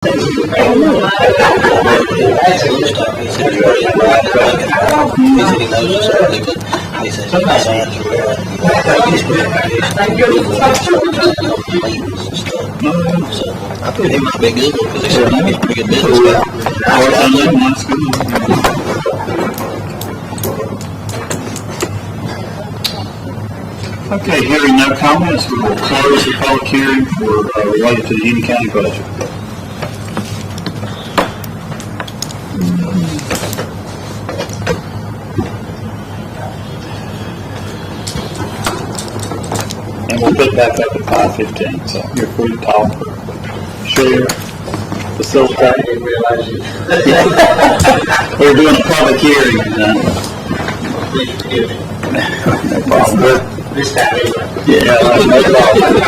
I thought he might be a good one because he said he's a pretty good business Okay, hearing no comments, we will close the public hearing for related to the Union County budget. And we'll pick back up at 5:15, so you're free to talk, share, facilitate. I didn't realize you. We're doing a public hearing. Please forgive me. No problem. This time anyway. Yeah, no problem.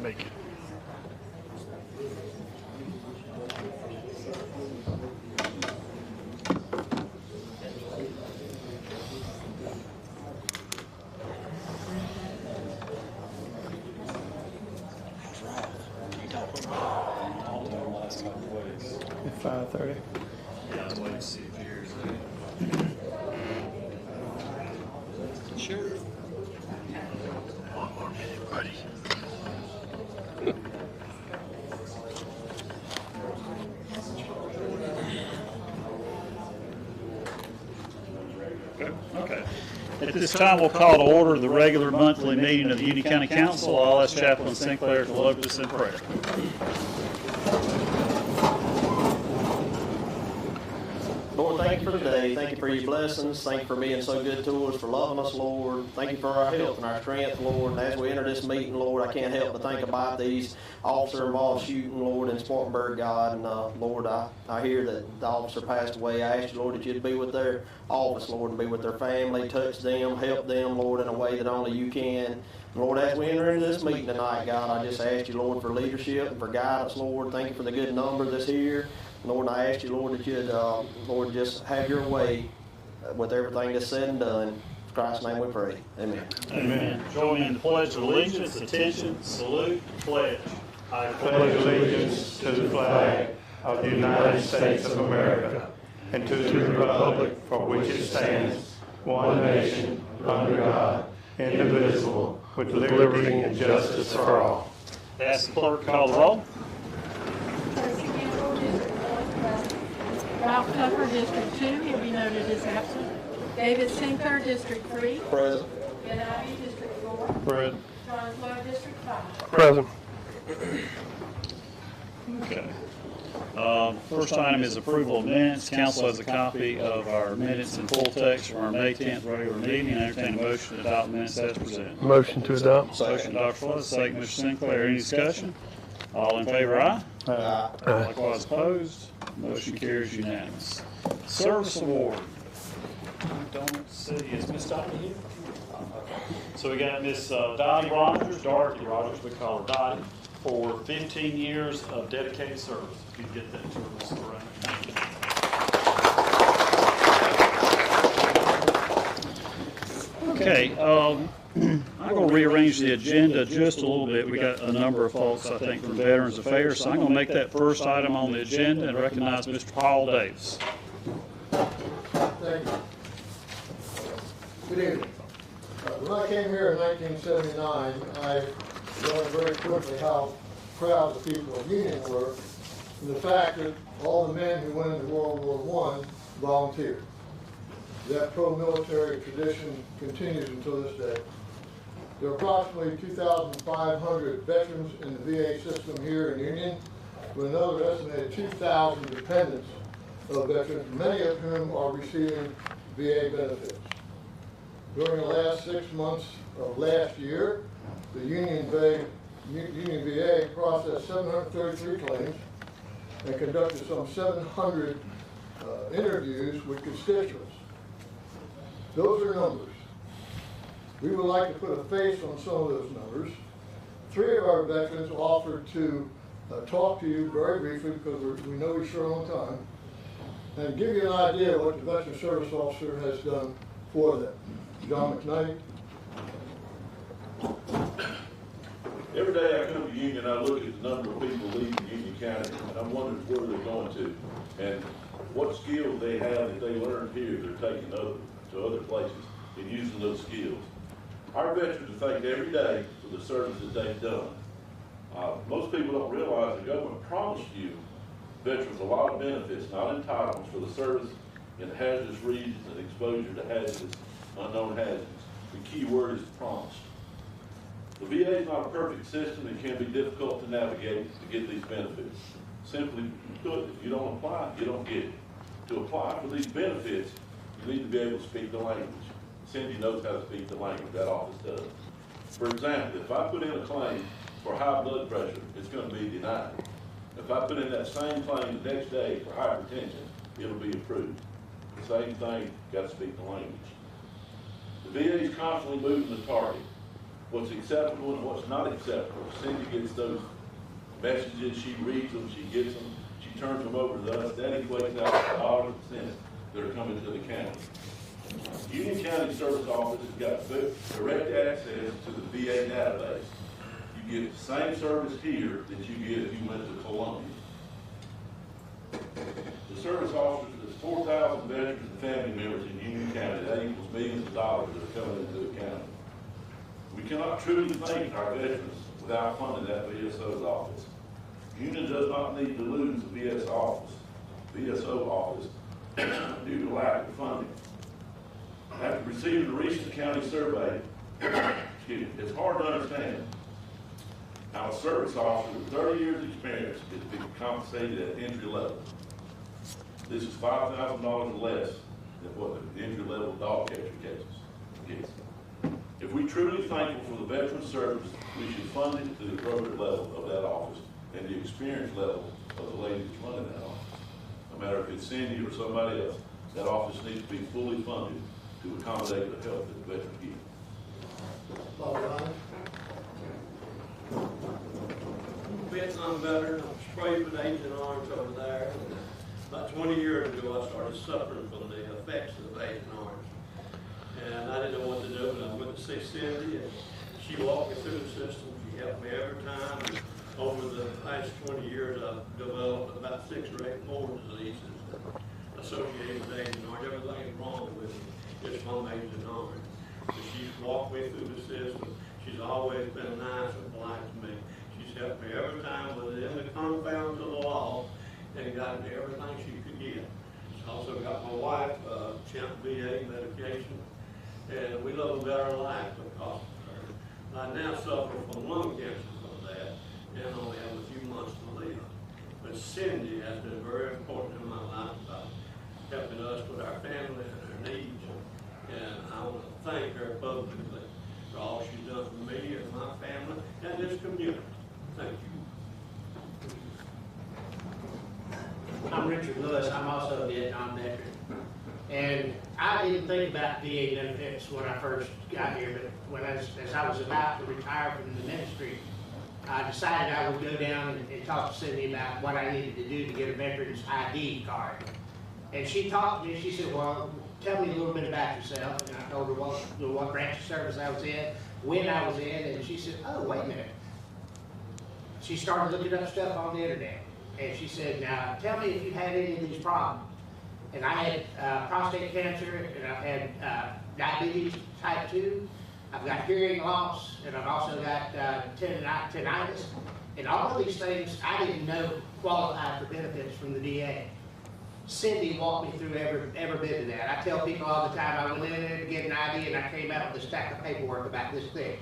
Make it. At 5:30. Yeah, I was waiting to see if yours. Sure. One more minute, buddy. Okay. At this time, we'll call to order the regular monthly meeting of the Union County Council. I'll ask Chaplain Sinclair to open us in prayer. Lord, thank you for today. Thank you for your blessings. Thank you for being so good to us, for loving us, Lord. Thank you for our health and our strength, Lord. And as we enter this meeting, Lord, I can't help but think about these officer-involved shooting, Lord, in Spartanburg, God. And, Lord, I hear that the officer passed away. I ask you, Lord, that you'd be with their office, Lord, and be with their family, touch them, help them, Lord, in a way that only you can. And Lord, as we enter into this meeting tonight, God, I just ask you, Lord, for leadership and for guidance, Lord. Thank you for the good number that's here. Lord, I ask you, Lord, that you'd, Lord, just have your way with everything that's said and done. In Christ's name we pray. Amen. Amen. Join me in the Pledge of Allegiance. Attention, salute, pledge. I Pledge allegiance to the flag of the United States of America and to the republic for which it stands, one nation, under God, indivisible, with liberty and justice for all. Ask the clerk to call the roll. Tracy Campbell, District 1, present. Ralph Tucker, District 2, he'll be noted as absent. David Sinclair, District 3. Present. Ben Ivy, District 4. Present. John Floyd, District 5. Present. Okay. First item is approval of minutes. Council has a copy of our minutes in full text from our May 10th regular meeting. I entertain a motion to adopt minutes as presented. Motion to adopt. Motion, Dr. Flood, second, Mr. Sinclair. Any discussion? All in favor, aye? Aye. Likewise opposed. Motion carries unanimous. Service award. I don't see, is Miss Dottie here? So we got Miss Dottie Rogers, Dorothy Rogers, we call her Dottie, for 15 years of dedicated service. If you could get that to her, Ms. Lorraine. Thank you. Okay, I'm going to rearrange the agenda just a little bit. We got a number of folks, I think, from Veterans Affairs, so I'm going to make that first item on the agenda and recognize Mr. Paul Davis. Thank you. Good evening. When I came here in 1979, I learned very quickly how proud the people of Union were, and the fact that all the men who went into World War I volunteered. That pro-military tradition continues until this day. There are approximately 2,500 veterans in the VA system here in Union, with another estimated 2,000 dependents of veterans, many of whom are receiving VA benefits. During the last 6 months of last year, the Union VA processed 733 claims and conducted some 700 interviews with constituents. Those are numbers. We would like to put a face on some of those numbers. 3 of our veterans offered to talk to you very briefly, because we know we're short on time, and give you an idea of what the Veteran Service Officer has done for them. John McKnight. Every day I come to Union, I look at the number of people leaving Union County, and I'm wondering where they're going to, and what skills they have that they learned here, they're taking to other places and using those skills. Our veterans are thanked every day for the service that they've done. Most people don't realize the government promised you veterans a lot of benefits, not entitlements, for the service in hazardous regions and exposure to hazardous, unknown hazards. The key word is promised. The VA is not a perfect system. It can be difficult to navigate to get these benefits. Simply put, if you don't apply, you don't get it. To apply for these benefits, you need to be able to speak the language. Cindy knows how to speak the language, that office does. For example, if I put in a claim for high blood pressure, it's going to be denied. If I put in that same claim the next day for hypertension, it'll be approved. The same thing, got to speak the language. The VA is constantly moving the target. what's acceptable and what's not acceptable. Cindy gets those messages, she reads them, she gets them, she turns them over to us, that equates out to dollars and cents that are coming to the county. Union County Service Office has got direct access to the VA database. You get the same service here that you get if you went to Columbia. The service office, there's 4,000 veterans and family members in Union County. That equals millions of dollars that are coming into the county. We cannot truly thank our veterans without funding that VSO's office. Union does not need to lose the VSO office due to lack of funding. After receiving the recent county survey, it's hard to understand how a service officer with 30 years experience is being compensated at entry level. This is $5,000 less than what the entry level dog catcher gets. If we truly thankful for the veteran service, we should fund it to the appropriate level of that office and the experience level of the lady that's running that office. No matter if it's Cindy or somebody else, that office needs to be fully funded to accommodate the help that the veterans get. Bobby Ryan? Vietnam veteran, I'm sprayed with Agent Orange over there. About 20 years ago, I started suffering from the effects of Agent Orange. And I didn't know what to do, and I went to see Cindy, and she walked me through the system. She helped me every time. And over the past 20 years, I've developed about 6 or 8 more diseases associated with Agent Orange. Everything is wrong with me. It's from Agent Orange. But she's walked me through the system. She's always been nice and polite to me. She's helped me every time within the confines of the law and got me everything she could get. She's also got my wife, Champ VA medication, and we live a better life because of her. I now suffer from lung cancer from that and only have a few months to live. But Cindy has been very important in my life about helping us with our family and our needs. And I want to thank her publicly for all she's done for me and my family and this community. Thank you. I'm Richard Lewis. I'm also a Vietnam veteran. And I didn't think about VA benefits when I first got here, but as I was about to retire from the ministry, I decided I would go down and talk to Cindy about what I needed to do to get a veteran's ID card. And she talked to me, she said, well, tell me a little bit about yourself. And I told her what branch of service I was in, when I was in, and she said, oh, wait a minute. She started looking up stuff on the internet. And she said, now tell me if you had any of these problems. And I had prostate cancer, and I've had diabetes type 2. I've got hearing loss, and I've also got tinnitus. And all of these things I didn't know qualified for benefits from the VA. Cindy walked me through every bit of that. I tell people all the time, I went in there to get an ID, and I came out with a stack of paperwork about this thing.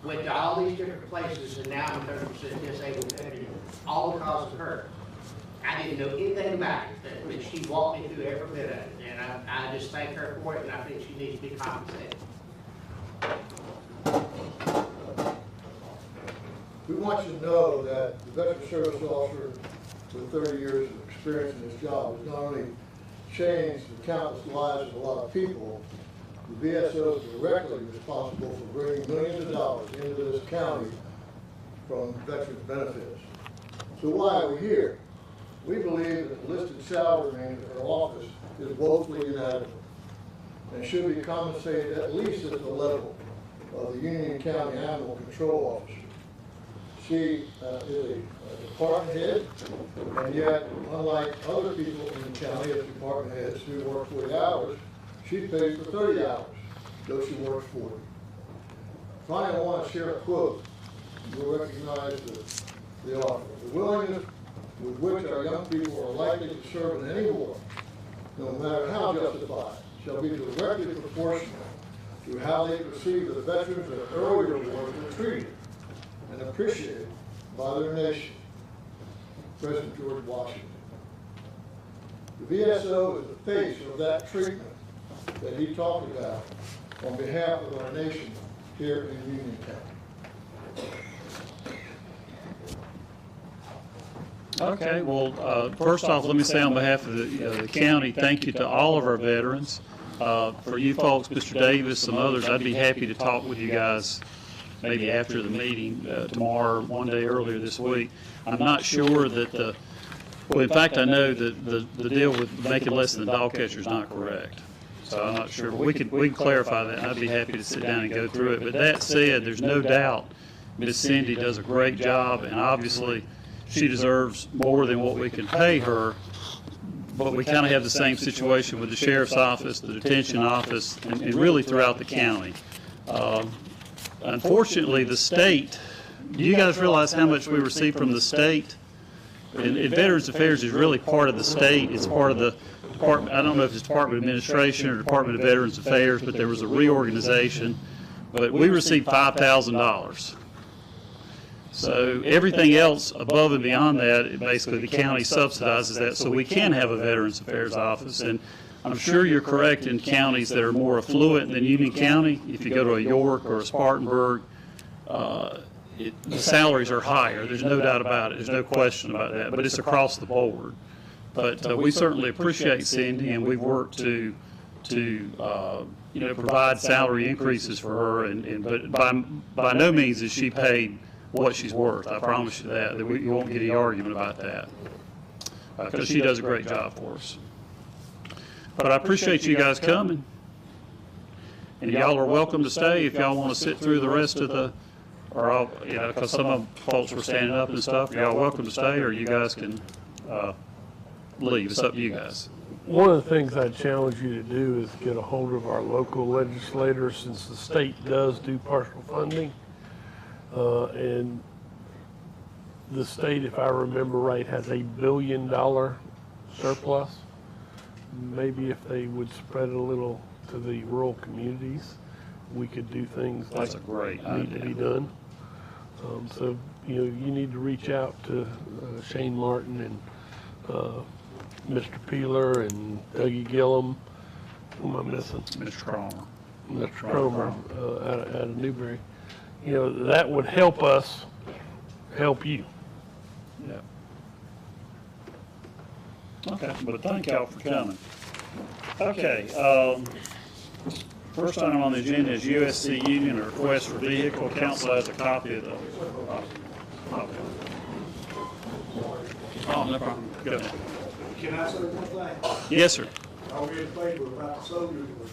Went to all these different places, and now I'm 30% disabled veteran, all because of her. I didn't know anything about it, but she walked me through every bit of it, and I just thank her for it, and I think she needs to be compensated. We want you to know that the veteran service officer with 30 years of experience in this job has not only changed the countless lives of a lot of people, the VSO is directly responsible for bringing millions of dollars into this county from veterans benefits. So why are we here? We believe that the listed salary range of our office is woefully inadequate and should be compensated at least at the level of the Union County Animal Control Officer. She is a department head, and yet, unlike other people in the county as department heads who work 40 hours, she's paid for 30 hours, though she works 40. Finally, I want to share a quote. You'll recognize the author. The willingness with which our young people are likely to serve in any war, no matter how justified, shall be directly proportional to how they perceive the veterans of earlier wars were treated and appreciated by their nation. President George Washington. The VSO is the face of that treatment that he talked about on behalf of our nation here in Union County. Okay, well, first off, let me say on behalf of the county, thank you to all of our veterans. For you folks, Mr. Davis, some others, I'd be happy to talk with you guys maybe after the meeting tomorrow, one day earlier this week. I'm not sure that well, in fact, I know that the deal with making less than the dog catcher is not correct. So I'm not sure, but we can clarify that, and I'd be happy to sit down and go through it. But that said, there's no doubt Miss Cindy does a great job, and obviously she deserves more than what we can pay her. But we kind of have the same situation with the sheriff's office, the detention office, and really throughout the county. Unfortunately, the state, do you guys realize how much we receive from the state? And Veterans Affairs is really part of the state. It's part of the department. I don't know if it's Department of Administration or Department of Veterans Affairs, but there was a reorganization. But we received $5,000. So everything else above and beyond that, basically the county subsidizes that, so we can have a Veterans Affairs office. And I'm sure you're correct in counties that are more affluent than Union County. If you go to a York or a Spartanburg, the salaries are higher. There's no doubt about it. There's no question about that. But it's across the board. But we certainly appreciate Cindy, and we've worked to provide salary increases for her. But by no means is she paid what she's worth. I promise you that. You won't get any argument about that, because she does a great job for us. But I appreciate you guys coming, and y'all are welcome to stay if y'all want to sit through the rest of the, or because some of folks were standing up and stuff. Y'all welcome to stay, or you guys can leave. It's up to you guys. One of the things I challenge you to do is get a hold of our local legislators, since the state does do partial funding. And the state, if I remember right, has $1 billion surplus. Maybe if they would spread it a little to the rural communities, we could do things That's like a great need to idea. be done. So, you need to reach out to Shane Martin and Mr. Peeler and Dougie Gillum. Who am I missing? Mr. Cromer. Mr. Cromer out of Newberry. That would help us help you. Yeah. Okay, but thank y'all for coming. Okay, first item on the agenda is USC Union, a request for vehicle. Council has a copy of the. Oh, no problem. Go ahead. Can I say one thing? Yes, sir. I read a paper about the soldier that was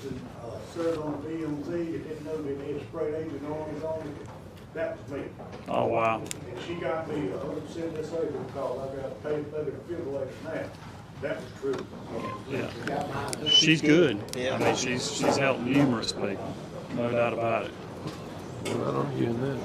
served on the DMZ that didn't know that they had sprayed Agent Orange on it. That was me. Oh, wow. And she got me 100% disabled because I got a defibrillator now. That was true. Yeah. She's good. I mean, she's helped numerous people. No doubt about it. I don't hear that.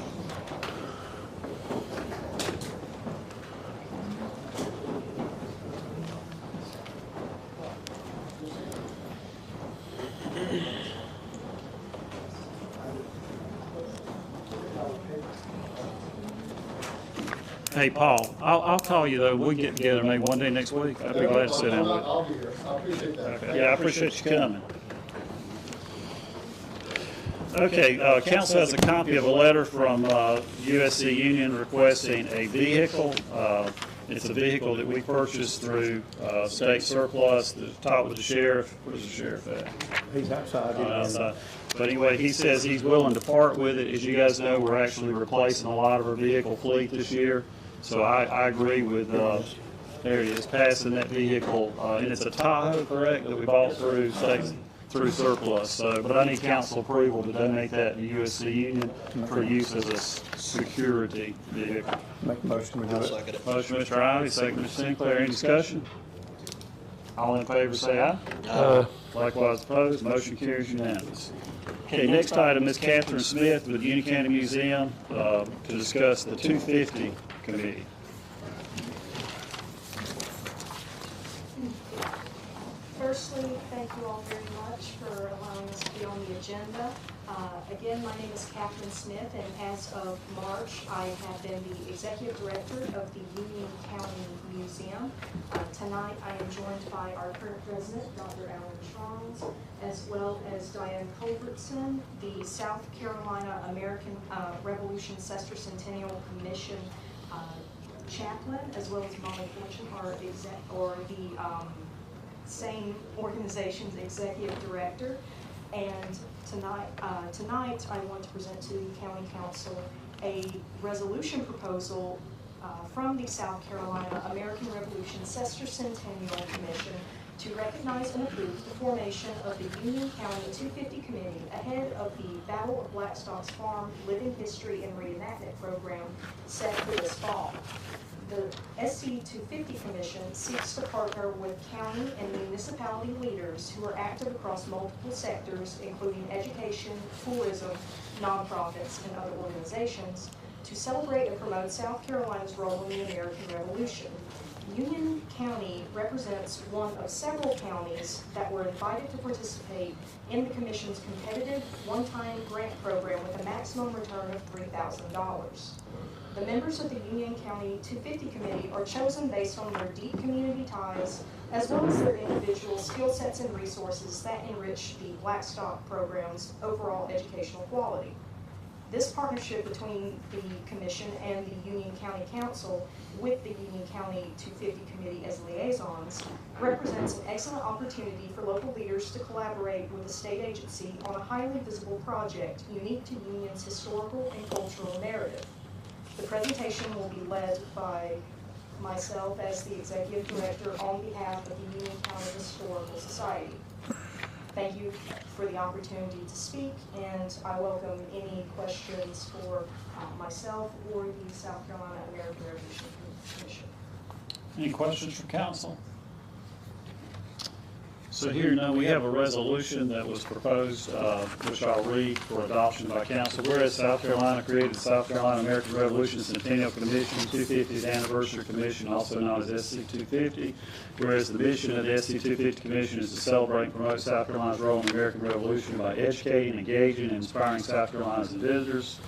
Hey, Paul, I'll call you, though. We'll get together maybe one day next week. I'd be glad to sit down with you. I'll be here. I appreciate that. Okay. Yeah, I appreciate you coming. Okay, council has a copy of a letter from USC Union requesting a vehicle. It's a vehicle that we purchased through state surplus. The top with the sheriff. Where's the sheriff at? He's outside. Outside. But anyway, he says he's willing to part with it. As you guys know, we're actually replacing a lot of our vehicle fleet this year. So I agree with, there it is, passing that vehicle. And it's a Tahoe, correct, that we bought through surplus. So, but I need council approval to donate that to USC Union for use as a security vehicle. Make a motion, we do it. Motion, Mr. Ivey, second, Mr. Sinclair. Any discussion? All in favor, say aye. Likewise opposed. Motion carries unanimous. Okay, next item is Catherine Smith with Union County Museum to discuss the 250 committee. Firstly, thank you all very much for allowing us to be on the agenda. Again, my name is Catherine Smith, and as of March, I have been the Executive Director of the Union County Museum. Tonight, I am joined by our current President, Dr. Alan Strong, as well as Diane Culbertson, the South Carolina American Revolution Sesquicentennial Commission chaplain, as well as Molly Fortune, the same organization's executive director. And tonight I want to present to the County Council a resolution proposal from the South Carolina American Revolution Sesquicentennial Commission to recognize and approve the formation of the Union County 250 Committee ahead of the Battle of Blackstock's Farm Living History and Reenactment Program set for this fall. The SC 250 Commission seeks to partner with county and municipality leaders who are active across multiple sectors, including education, tourism, nonprofits, and other organizations, to celebrate and promote South Carolina's role in the American Revolution. Union County represents one of several counties that were invited to participate in the Commission's competitive one-time grant program with a maximum return of $3,000. The members of the Union County 250 Committee are chosen based on their deep community ties, as well as their individual skill sets and resources that enrich the Blackstock program's overall educational quality. This partnership between the Commission and the Union County Council with the Union County 250 Committee as liaisons represents an excellent opportunity for local leaders to collaborate with the state agency on a highly visible project unique to Union's historical and cultural narrative. The presentation will be led by myself as the Executive Director on behalf of the Union County Historical Society. Thank you for the opportunity to speak, and I welcome any questions for myself or the South Carolina American Revolution Commission. Any questions from council? So here now we have a resolution that was proposed, which I'll read for adoption by council. Whereas South Carolina created the South Carolina American Revolution Centennial Commission, 250th Anniversary Commission, also known as SC 250. Whereas the mission of the SC 250 Commission is to celebrate and promote South Carolina's role in the American Revolution by educating, engaging, and inspiring South Carolina's visitors.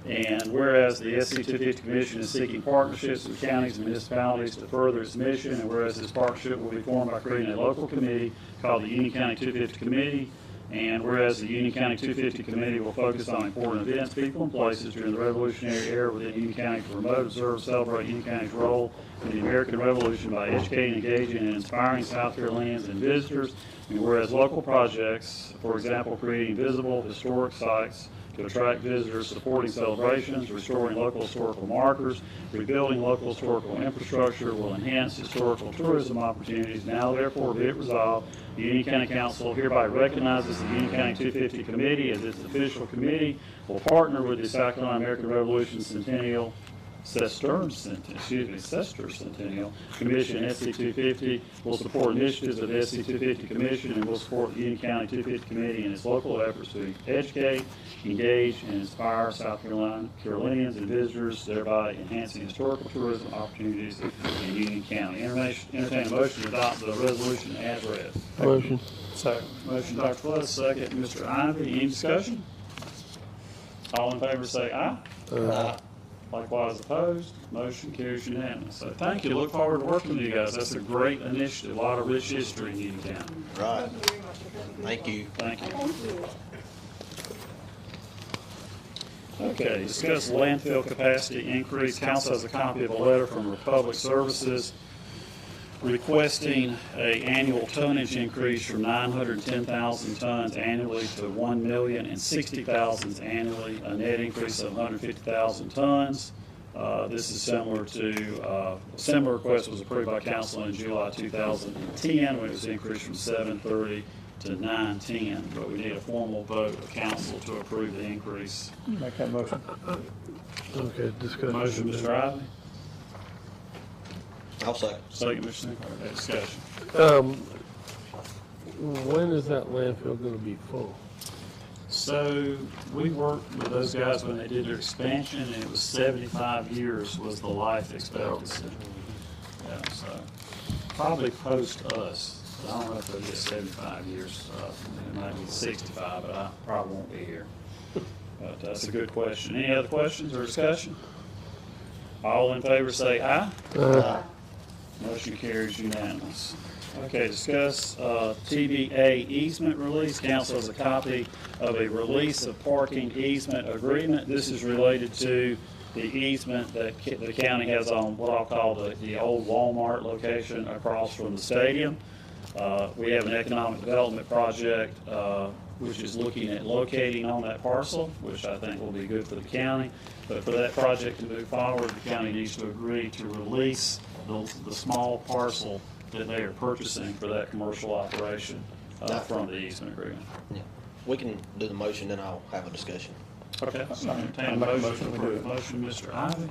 And whereas the SC 250 Commission is seeking partnerships with counties and municipalities to further its mission, and whereas this partnership will be formed by creating a local committee called the Union County 250 Committee, and whereas the Union County 250 Committee will focus on important events, people, and places during the Revolutionary era within Union County to promote, observe, and celebrate Union County's role in the American Revolution by educating, engaging, and inspiring South Carolinians and visitors, and whereas local projects, for example, creating visible historic sites to attract visitors, supporting celebrations, restoring local historical markers, rebuilding local historical infrastructure will enhance historical tourism opportunities. Now therefore be it resolved, the Union County Council hereby recognizes the Union County 250 Committee as its official committee, will partner with the South Carolina American Revolution Centennial Sesquicentennial Commission, SC 250, will support initiatives of the SC 250 Commission and will support the Union County 250 Committee in its local efforts to educate, engage, and inspire South Carolinians and visitors, thereby enhancing historical tourism opportunities in Union County. Entertain a motion to adopt the resolution as read. Motion. Second. Motion, Dr. Flood, second, Mr. Ivy. Any discussion? All in favor say aye. Aye. Likewise opposed, motion carries unanimous. So thank you, look forward to working with you guys. That's a great initiative, a lot of rich history in Union County. Right. Thank you. Thank you. Thank you. Okay, discuss landfill capacity increase. Council has a copy of a letter from Republic Services requesting an annual tonnage increase from 910,000 tons annually to 1,060,000 annually, a net increase of 150,000 tons. This is similar to, a similar request was approved by council in July 2010 when it was increased from 730 to 910, but we need a formal vote of council to approve the increase. Make that motion. Okay, discussion. Motion, Mr. Ivey. I'll second. Second, Mr. Sinclair. Discussion. When is that landfill gonna be full? So we worked with those guys when they did their expansion, and it was 75 years was the life expectancy. Yeah, so probably post us. I don't know if they'll get 75 years. It might be 65, but I probably won't be here. But that's a good question. Any other questions or discussion? All in favor say aye. Aye. Motion carries unanimous. Okay, discuss TBA easement release. Council has a copy of a release of parking easement agreement. This is related to the easement that the county has on what I'll call the old Walmart location across from the stadium. We have an economic development project which is looking at locating on that parcel, which I think will be good for the county. But for that project to move forward, the county needs to agree to release the small parcel that they are purchasing for that commercial operation from the easement agreement. Yeah. We can do the motion, then I'll have a discussion. Okay, so I entertain a motion to approve. Motion, Mr. Ivy.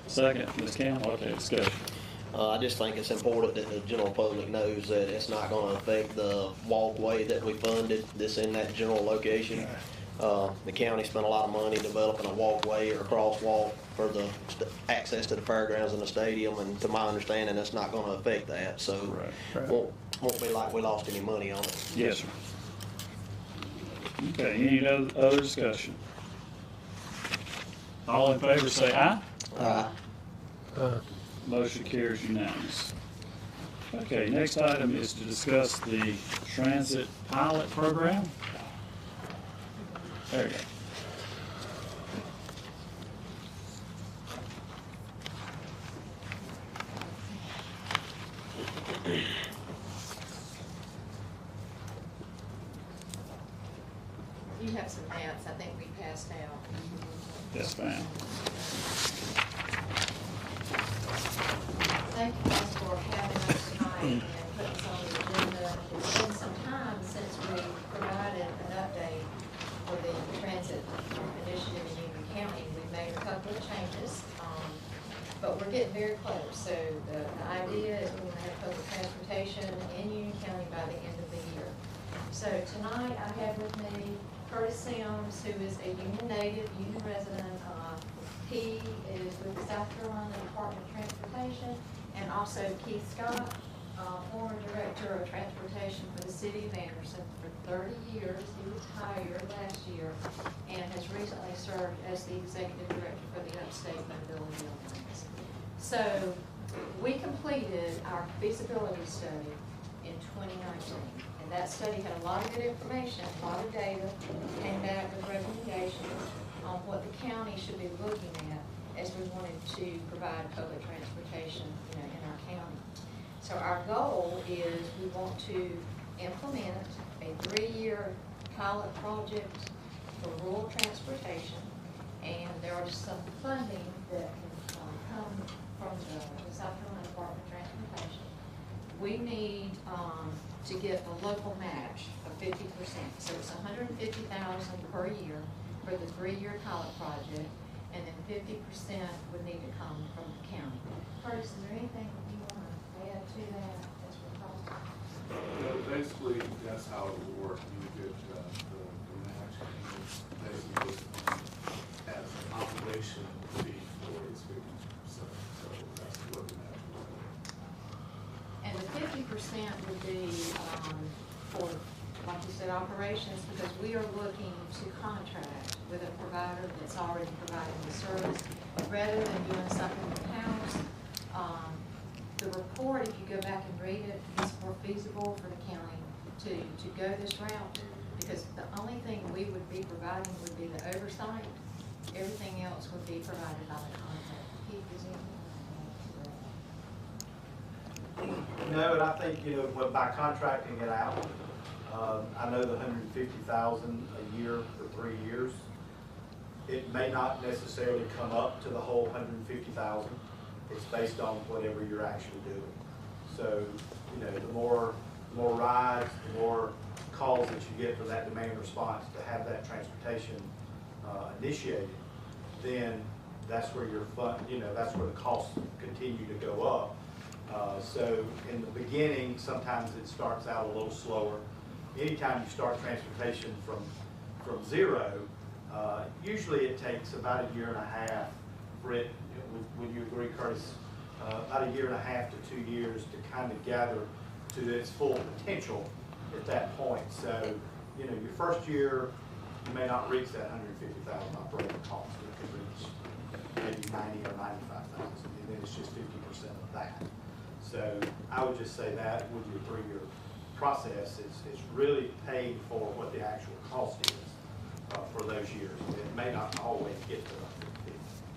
Second, Ms. Campbell. Okay, discussion. I just think it's important that the general public knows that it's not gonna affect the walkway that we funded, this in that general location. The county spent a lot of money developing a walkway or crosswalk for the access to the fairgrounds and the stadium, and to my understanding, that's not gonna affect that, so won't be like we lost any money on it. Yes, sir. Okay, any other discussion? All in favor say aye. Aye. Motion carries unanimous. Okay, next item is to discuss the transit pilot program. There you go. You have some maps, I think we passed out. Yes, ma'am. Thank you guys for having us tonight and putting us on the agenda. It's been some time since we provided an update for the transit initiative in Union County. We've made a couple of changes, but we're getting very close. So the idea is we're going to have public transportation in Union County by the end of the year. So tonight I have with me Curtis Sims, who is a Union native, Union resident. He is with the South Carolina Department of Transportation, and also Keith Scott, former Director of Transportation for the City of Anderson for 30 years. He retired last year and has recently served as the Executive Director for the Upstate Mobility Alliance. So we completed our feasibility study in 2019. And that study had a lot of good information, a lot of data, came back with recommendations on what the county should be looking at as we wanted to provide public transportation, in our county. So our goal is we want to implement a 3-year pilot project for rural transportation, and there are some funding that can come from the South Carolina Department of Transportation. We need to get a local match of 50%. So it's $150,000 per year for the 3-year pilot project, and then 50% would need to come from the county. Curtis, is there anything you want to add to that as we're talking? Basically, that's how it will work. You get the match, and it's basically as an obligation fee for its 50%. So that's what the match will be. And the 50% would be for, like you said, operations, because we are looking to contract with a provider that's already providing the service, rather than doing something in-house. The report, if you go back and read it, is more feasible for the county to go this route, because the only thing we would be providing would be the oversight. Everything else would be provided by the contractor. Keith, is anything? No, and I think, by contracting it out, I know the $150,000 a year for 3 years. It may not necessarily come up to the whole $150,000. It's based on whatever you're actually doing. So, the more rides, the more calls that you get for that demand response to have that transportation initiated, then that's where your that's where the costs continue to go up. So in the beginning, sometimes it starts out a little slower. Anytime you start transportation from zero, usually it takes about 1.5 years for it, would you agree, Curtis? About 1.5 years to 2 years to kind of gather to its full potential at that point. So, your first year, you may not reach that $150,000 operating cost. It could reach maybe 90 or 95,000, and then it's just 50% of that. So I would just say that with your 3-year process, it's really paid for what the actual cost is for those years. It may not always get to 150.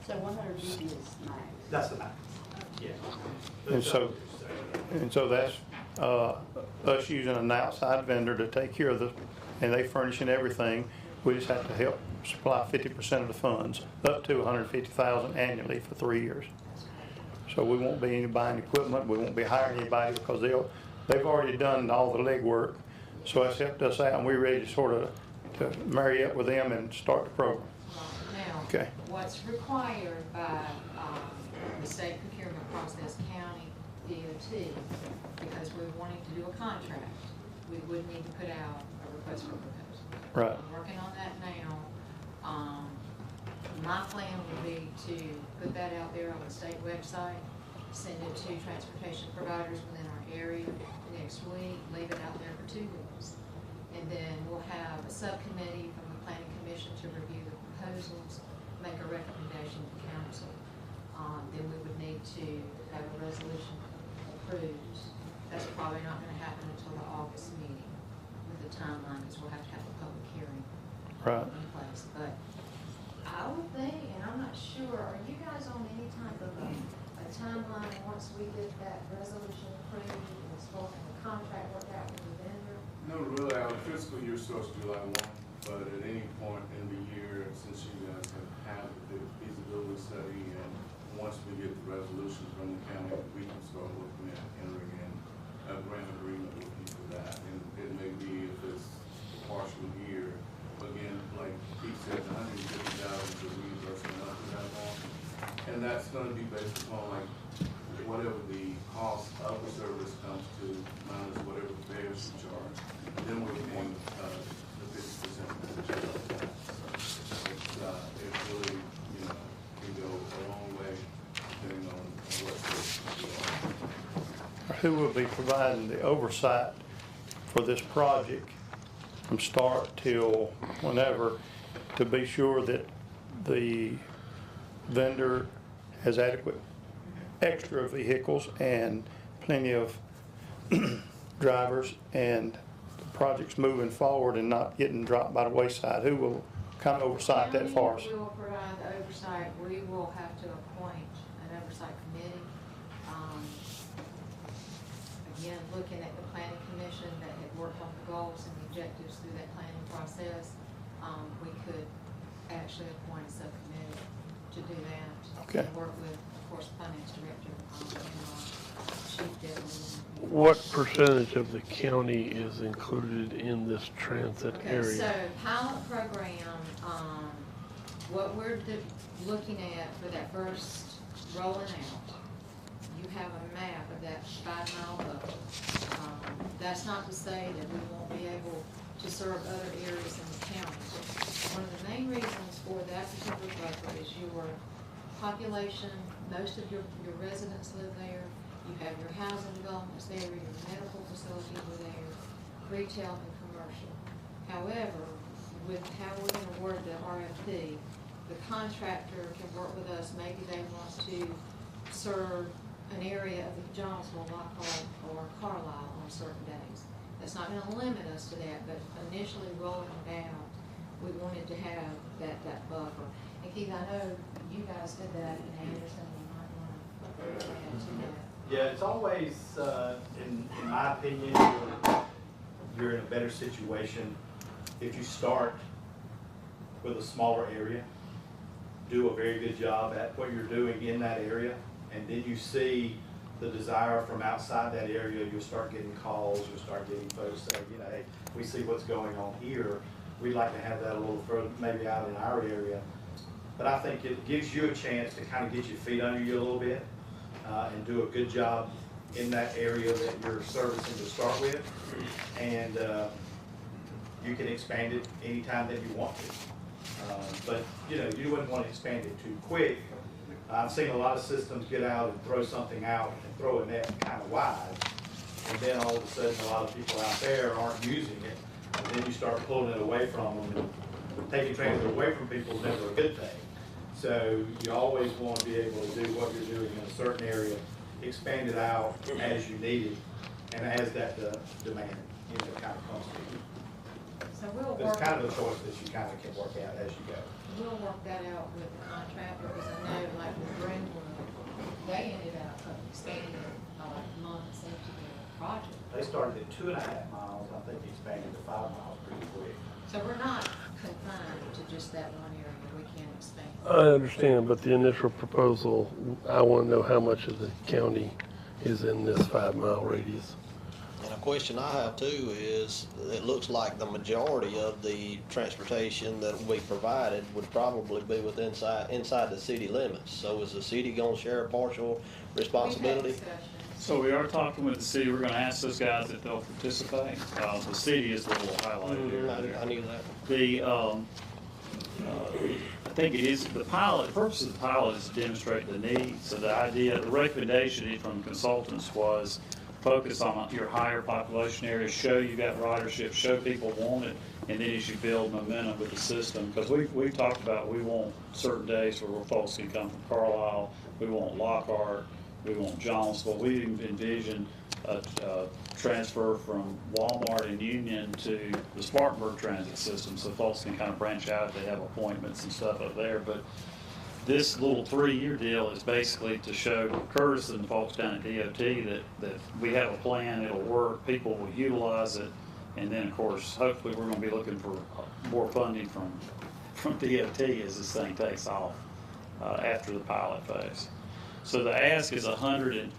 So 150 is max? That's the max, yeah. And so that's us using an outside vendor to take care of the and they furnishing everything. We just have to help supply 50% of the funds, up to $150,000 annually for 3 years. So we won't be buying equipment, we won't be hiring anybody, because they've already done all the legwork. So it's helped us out, and we're ready to sort of to marry up with them and start the program. Now, Okay. what's required by the state procurement process, county DOT, because we're wanting to do a contract, we would need to put out a request for proposal. Right. I'm working on that now. My plan would be to put that out there on the state website, send it to transportation providers within our area next week, leave it out there for 2 weeks. And then we'll have a subcommittee from the planning commission to review the proposals, make a recommendation to council. Then we would need to have a resolution approved. That's probably not gonna happen until the August meeting with the timeline, because we'll have to have a public hearing Right. in place. But I would think, and I'm not sure, are you guys on any type of a timeline once we get that resolution approved and spoken, the contract worked out with the vendor? No, really, our fiscal year starts July 1, but at any point in the year, since you guys have the feasibility study, and once we get the resolution from the county, we can start looking at entering in a grant agreement with you for that. And it may be, if it's a partial year, again, like Pete said, $150,000 to reimbursement up to that amount. And that's gonna be based upon like whatever the cost of the service comes to, minus whatever the fares you charge. Then we're paying the 50% match. It really, you know, can go a long way depending on what service. Who will be providing the oversight for this project from start till whenever, to be sure that the vendor has adequate extra vehicles and plenty of drivers, and the project's moving forward and not getting dropped by the wayside? Who will kind of oversight that for us? We will provide the oversight. We will have to appoint an oversight committee. Again, looking at the planning commission that had worked on the goals and the objectives through that planning process, we could actually appoint a subcommittee to do that. Okay. And work with, of course, the finance director, and chief deputy. What percentage of the county is included in this transit Okay, area? so pilot program, what we're looking at for that first rolling out, you have a map of that 5-mile buffer. That's not to say that we won't be able to serve other areas in the county. One of the main reasons for that particular buffer is your population, most of your residents live there. You have your housing developments there, your medical facilities are there, retail and commercial. However, with how we're going to word the RFP, the contractor can work with us. Maybe they want to serve an area of the Jonesville, Lockhart, or Carlisle on certain days. That's not going to limit us to that, but initially rolling it out, we wanted to have that buffer. And Keith, I know you guys did that in Anderson, you might want to add to that. Yeah, it's always, in my opinion, you're in a better situation if you start with a smaller area, do a very good job at what you're doing in that area, and then you see the desire from outside that area, you'll start getting calls, you'll start getting folks saying, you know, hey, we see what's going on here. We'd like to have that a little further, maybe out in our area. But I think it gives you a chance to kind of get your feet under you a little bit and do a good job in that area that you're servicing to start with. And you can expand it anytime that you want to. But, you know, you wouldn't want to expand it too quick. I've seen a lot of systems get out and throw something out and throw a net kind of wide. And then all of a sudden, a lot of people out there aren't using it. And then you start pulling it away from them. And taking transit away from people is never a good thing. So you always want to be able to do what you're doing in a certain area, expand it out as you need it, and as that demand, you know, kind of comes to you. So we'll But work. it's kind of a choice that you kind of can work out as you go. We'll work that out with the contractor, because I know, like with Greenwood, they ended up expanding months into the project. They started at 2.5 miles, I think expanded to 5 miles pretty quick. So we're not confined to just that one area, we can expand. I understand, but the initial proposal, I want to know how much of the county is in this 5-mile radius. And a question I have too is, it looks like the majority of the transportation that we provided would probably be inside the city limits. So is the city gonna share a partial responsibility? So we are talking with the city, we're gonna ask those guys if they'll participate. The city is the little highlight here. I knew that. The, I think it is, the purpose of the pilot is to demonstrate the need. So the idea, the recommendation from consultants was focus on your higher population areas, show you got ridership, show people want it, and then as you build momentum with the system, because we've talked about, we want certain days where folks can come from Carlisle, we want Lockhart, we want Jonesville, we envision a transfer from Walmart and Union to the Spartanburg transit system, so folks can kind of branch out if they have appointments and stuff up there. But this little 3-year deal is basically to show Curtis and the folks down at DOT that we have a plan, it'll work, people will utilize it, and then of course, hopefully we're gonna be looking for more funding from DOT as this thing takes off after the pilot phase. So the ask is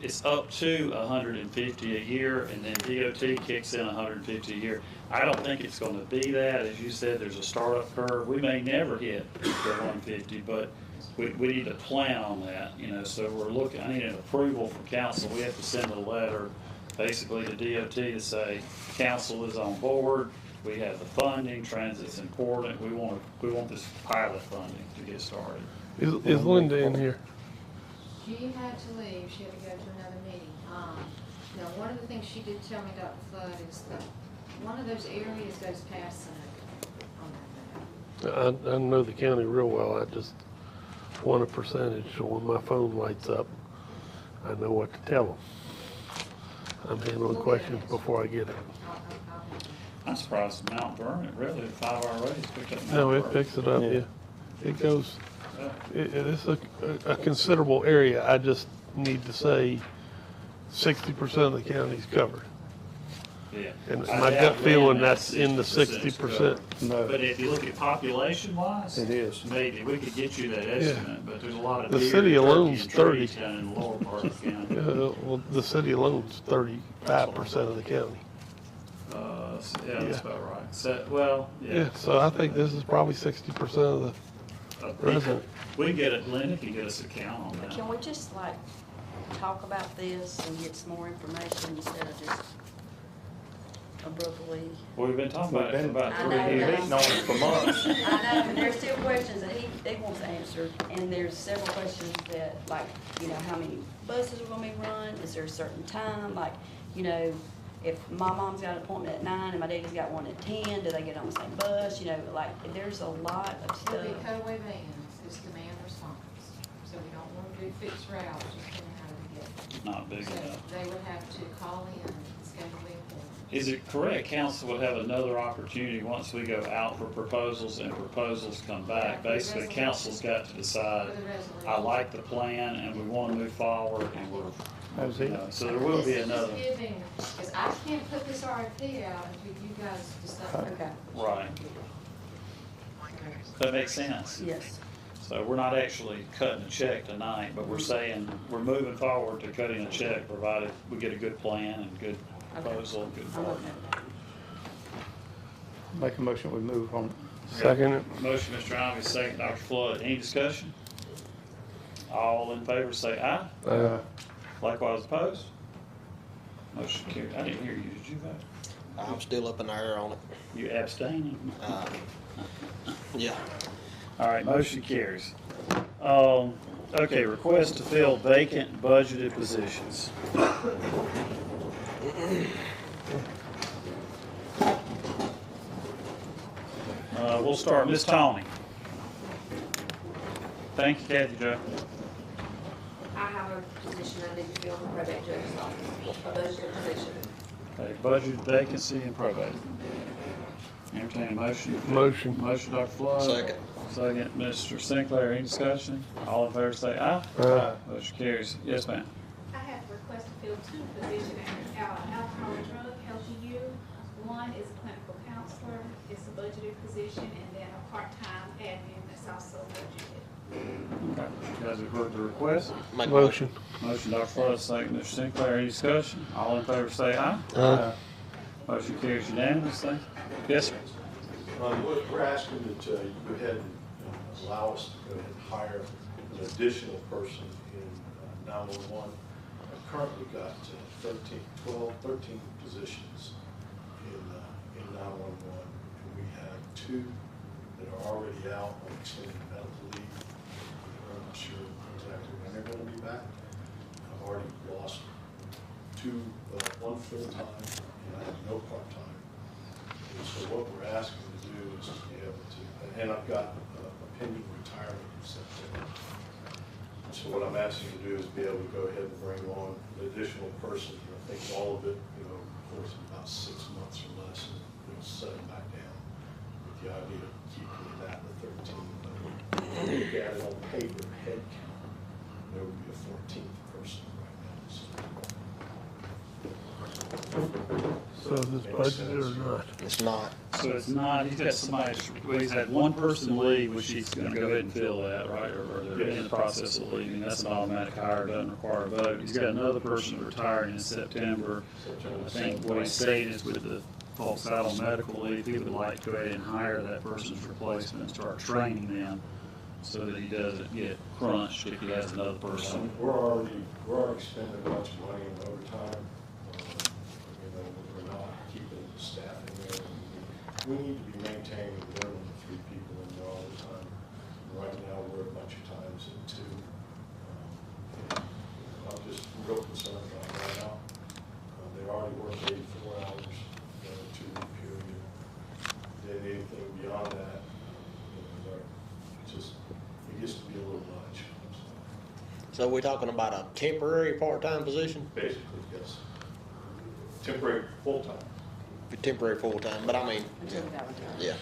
it's up to 150 a year, and then DOT kicks in 150 a year. I don't think it's gonna be that. As you said, there's a startup curve. We may never hit the 150, but we need to plan on that, you know, so I need an approval from council. We have to send a letter basically to DOT to say, council is on board, we have the funding, transit's important, we want this pilot funding to get started. Is Linda in here? She had to leave, she had to go to another meeting. Now, one of the things she did tell me, Dr. Flood, is that one of those areas goes past Seneca on that map. I know the county real well. I just want a percentage, so when my phone lights up, I know what to tell them. I'm handling questions before I get it. I'm surprised Mount Vernon, really, the 5-hour radius picked up. No, it picks it up, yeah. It goes, it's a considerable area. I just need to say 60% of the county's covered. Yeah. And my gut feeling, that's in the 60%. No, But if you look at population wise, it is. maybe we could get you that estimate, but there's a lot of The deer, city turkey, alone's and trees 30. down in the lower part of the county. Well, the city alone's 35% of the county. Yeah, that's about right. So, well, Yeah, so I think this is probably 60% of the residents. We can get it, Linda can get us a count on that. Can we just like talk about this and get some more information instead of just abruptly? Well, we've been talking about it for about I 3 know, years. but- on it for months. I know, and there's still questions that he wants answered, and there's several questions that, like, you know, how many buses are gonna be run? Is there a certain time? Like, you know, if my mom's got an appointment at 9 and my daddy's got one at 10, do they get on the same bus? You know, like, there's a lot of stuff. It'll be Codaway vans, it's demand response. So we don't want to do fixed routes, just depending how we get. Not big So enough. they would have to call in and schedule the appointment. Is it correct, council would have another opportunity once we go out for proposals and proposals come back? Basically, council's got to decide, I like the plan and we want to move forward and we're, you know, so there will be another. This is just giving, because I can't put this RFP out until you guys decide. Okay. Right. That makes sense. Yes. So we're not actually cutting a check tonight, but we're saying we're moving forward to cutting a check, provided we get a good plan and good proposal, good I'm partner. okay. Make a motion, we move on. Second. Motion, Mr. Ivey, second, Dr. Flood. Any discussion? All in favor say aye. Likewise opposed? Motion carried. I didn't hear you. Did you vote? I'm still up in the air on it. You abstaining? Yeah. All right, motion carries. Okay, request to fill vacant budgeted positions. We'll start, Ms. Tawny. Thank you, Kathy Jo. I have a position I need to fill in the probate judge's office, a budget position. Okay, budget vacancy and probate. Entertain a motion. Motion. Motion, Dr. Flood. Second. Second, Mr. Sinclair. Any discussion? All in favor say aye. Aye. Motion carries. Yes, ma'am. I have requested to fill 2 positions in alcohol and drug, LGU. one is a clinical counselor, it's a budgeted position, and then a part-time admin that's also budgeted. Okay, you guys have heard the request? Motion. Motion, Dr. Flood, second, Mr. Sinclair, any discussion? All in favor say aye. Aye. Motion carries unanimously. Yes, sir. We're asking that you go ahead and allow us to go ahead and hire an additional person in 911. I've currently got 13 positions in 911, and we have 2 that are already out on extended medical leave. I'm not sure exactly when they're going to be back. I've already lost 2, 1 full-time, and I have no part-time. And so what we're asking to do is to be able to, and I've got a pending retirement in September. So what I'm asking you to do is be able to go ahead and bring on an additional person. I think all of it, of course, in about 6 months or less, and set it back down with the idea of keeping it at the 13. But if you look at it on paper, head count, there would be a 14th person right now. So is this budgeted or not? It's not. So it's not, he's got somebody, well, he's had one person leave, which he's gonna go ahead and fill that, right? Or they're in the process of leaving, that's an automatic hire, doesn't require a vote. He's got another person retiring in September. I think what he's saying is with the folks out on medical leave, he would like to go ahead and hire that person's replacement and start training them so that he doesn't get crunched if he has another person. We're already spending a bunch of money on overtime. We're not keeping the staff in there. We need to be maintaining minimum of 3 people in there all the time. Right now, we're a bunch of times at 2. I'm just real concerned about right now. They already work 84 hours in a 2-week period. Then anything beyond that, it gets to be a little much. So we're talking about a temporary part-time position? Basically, yes. Temporary full-time. Temporary full-time, but I mean, yeah.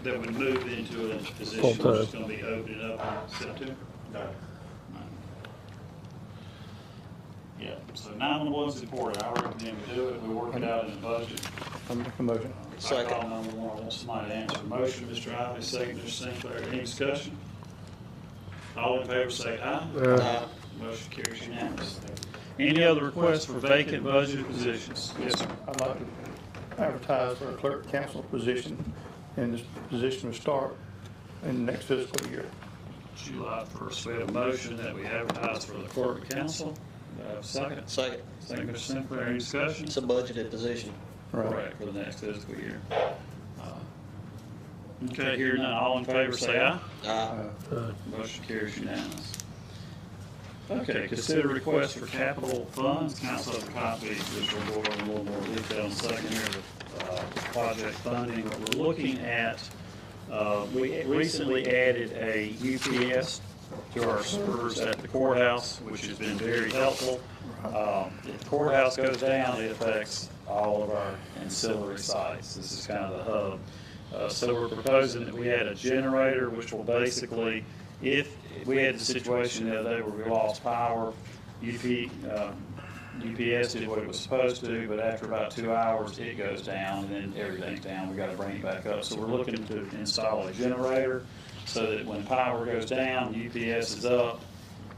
That would move into a position Full-time. which is gonna be opening up in September? No. Yeah, so 911's important, I recommend we do it, we work it out in the budget. I'm making a motion. I call 911, I want somebody to answer. Motion, Mr. Ivey, second, Mr. Sinclair, any discussion? All in favor say aye. Aye. Motion carries unanimously. Any other requests for vacant budgeted positions? Yes, sir. I'd like to advertise for a clerk council position, and this position will start in the next fiscal year. July 1st, we have a motion that we advertise for the clerk of council. Do I have a second? Second. Second, Mr. Sinclair, any discussion? It's a budgeted position. Correct, for the next fiscal year. Okay, hearing none, all in favor say aye. Aye. Motion carries unanimous. Okay, consider request for capital funds, council of copies, which we'll go over in a little more detail in a second here with project funding. What we're looking at, we recently added a UPS to our servers at the courthouse, which has been very helpful. If the courthouse goes down, it affects all of our ancillary sites. This is kind of the hub. So we're proposing that we add a generator, which will basically, if we had the situation the other day where we lost power, UPS did what it was supposed to, but after about 2 hours, it goes down, and then everything's down. We got to bring it back up. So we're looking to install a generator so that when power goes down, UPS is up,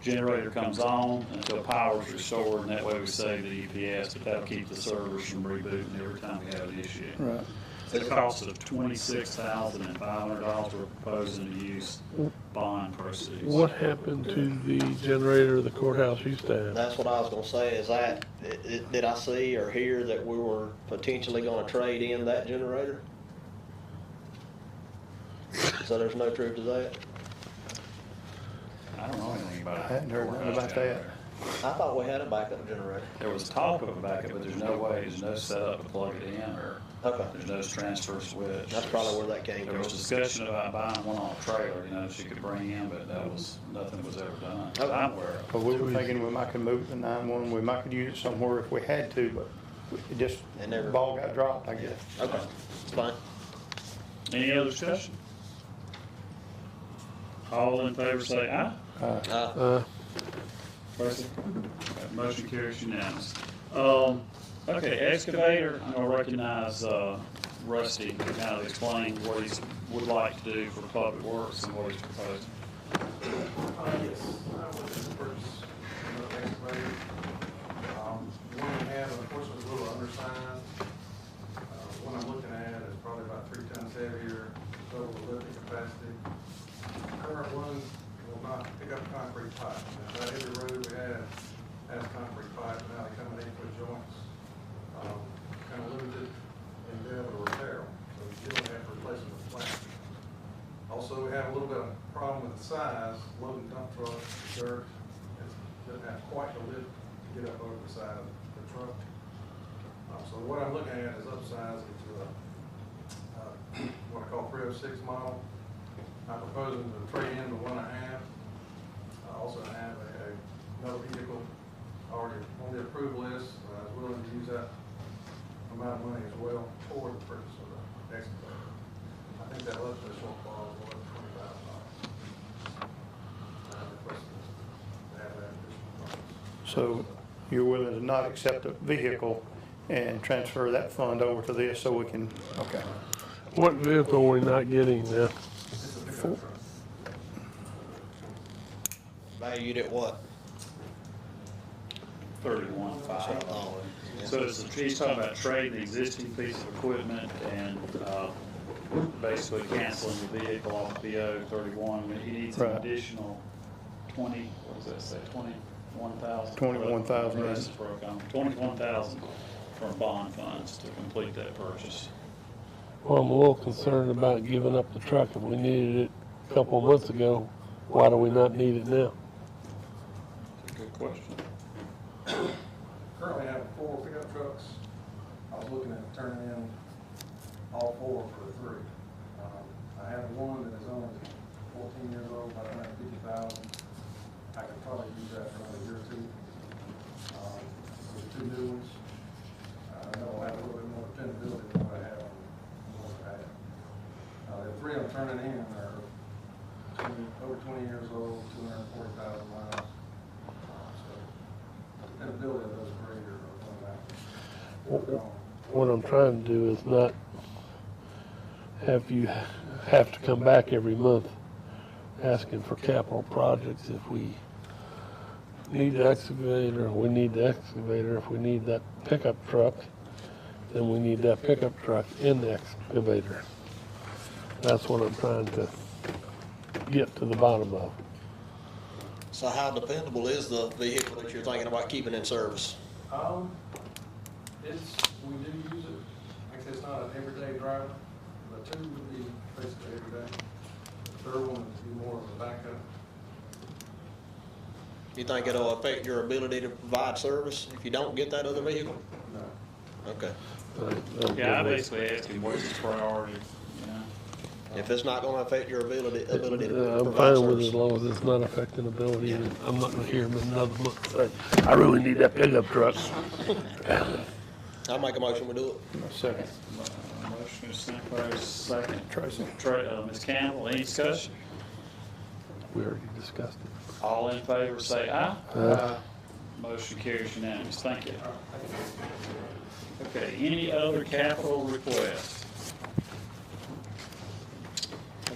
generator comes on until power is restored, and that way we save the UPS, but that'll keep the servers from rebooting every time we have an issue. Right. At a cost of $26,500, we're proposing to use bond proceeds. What happened to the generator the courthouse used to have? That's what I was gonna say, is that, did I see or hear that we were potentially gonna trade in that generator? So there's no truth to that? I don't know anything about it. I hadn't heard nothing about that. I thought we had a backup generator. There was talk of a backup, but there's no way, there's no setup to plug it in, or there's no transfer switch. That's probably where that came There was discussion about buying one on a trailer, she could bring in, but nothing was ever done. that I'm aware of. But we were thinking we might could move it to 911, we might could use it somewhere if we had to, but it just, the ball got dropped, I guess. Okay, it's fine. Any other discussion? All in favor say aye. Aye. Motion carries unanimous. Okay, excavator, I'm gonna recognize Rusty to kind of explain what he would like to do for public works and what he's proposing. Yes, I would purchase another excavator. The one we have, unfortunately, is a little undersized. One I'm looking at is probably about 3 tons heavier, total lifting capacity. The current one will not pick up concrete pipe. And about every road we have has concrete pipe, and now they come in 8-foot joints. Kind of limited in being able to repair them, so we generally have to replace them with plastic. Also, we have a little bit of problem with the size, loading dump trucks, dirt, it doesn't have quite the lift to get up over the side of the truck. So what I'm looking at is upsizing to what I call 306 model. I'm proposing to trade in the 1.5. I also have another vehicle already on the approval list. I was willing to use that amount of money as well toward the purchase of the excavator. I think that left us shortfall of more than $20,000. I requested to have that additional funds. So you're willing to not accept a vehicle and transfer that fund over to this so we can, okay. What vehicle are we not getting now? It's a pickup truck. Valued at what? 31.5. So he's talking about trading the existing piece of equipment and basically canceling the vehicle off BO 31. I mean, he needs an Right. additional 20, what does that say, 21,000? 21,000, The rest is broke on. 21,000 from bond funds to complete that purchase. Well, I'm a little concerned about giving up the truck. If we needed it a couple of months ago, why do we not need it now? Good question. Currently have 4 pickup trucks. I was looking at turning in all 4 for the 3. I have one that is only 14 years old, about 150,000. I could probably use that for another year or 2. The 2 new ones, I know I'll have a little bit more dependability than what I have on the ones I have. The 3 I'm turning in are over 20 years old, 240,000 miles. The dependability of those 3 are going back. What I'm trying to do is not have you have to come back every month asking for capital projects. If we need the excavator, we need the excavator. If we need that pickup truck, then we need that pickup truck and the excavator. That's what I'm trying to get to the bottom of. So how dependable is the vehicle that you're thinking about keeping in service? We do use it. Like I said, it's not an everyday driver. The 2 would be basically every day. The 3rd one would be more of a backup. You think it'll affect your ability to provide service if you don't get that other vehicle? No. Okay. Yeah, I basically asked him what's his priority, you know? If it's not gonna affect your ability to I'm provide fine with it service. as long as it's not affecting ability. And I'm not gonna hear him in another month say, I really need that pickup truck. I'll make a motion, we do it. Second. Motion is second. Tracy. Ms. Campbell, any discussion? We already discussed it. All in favor say aye. Aye. Motion carries unanimous. Thank you. Okay, any other capital requests?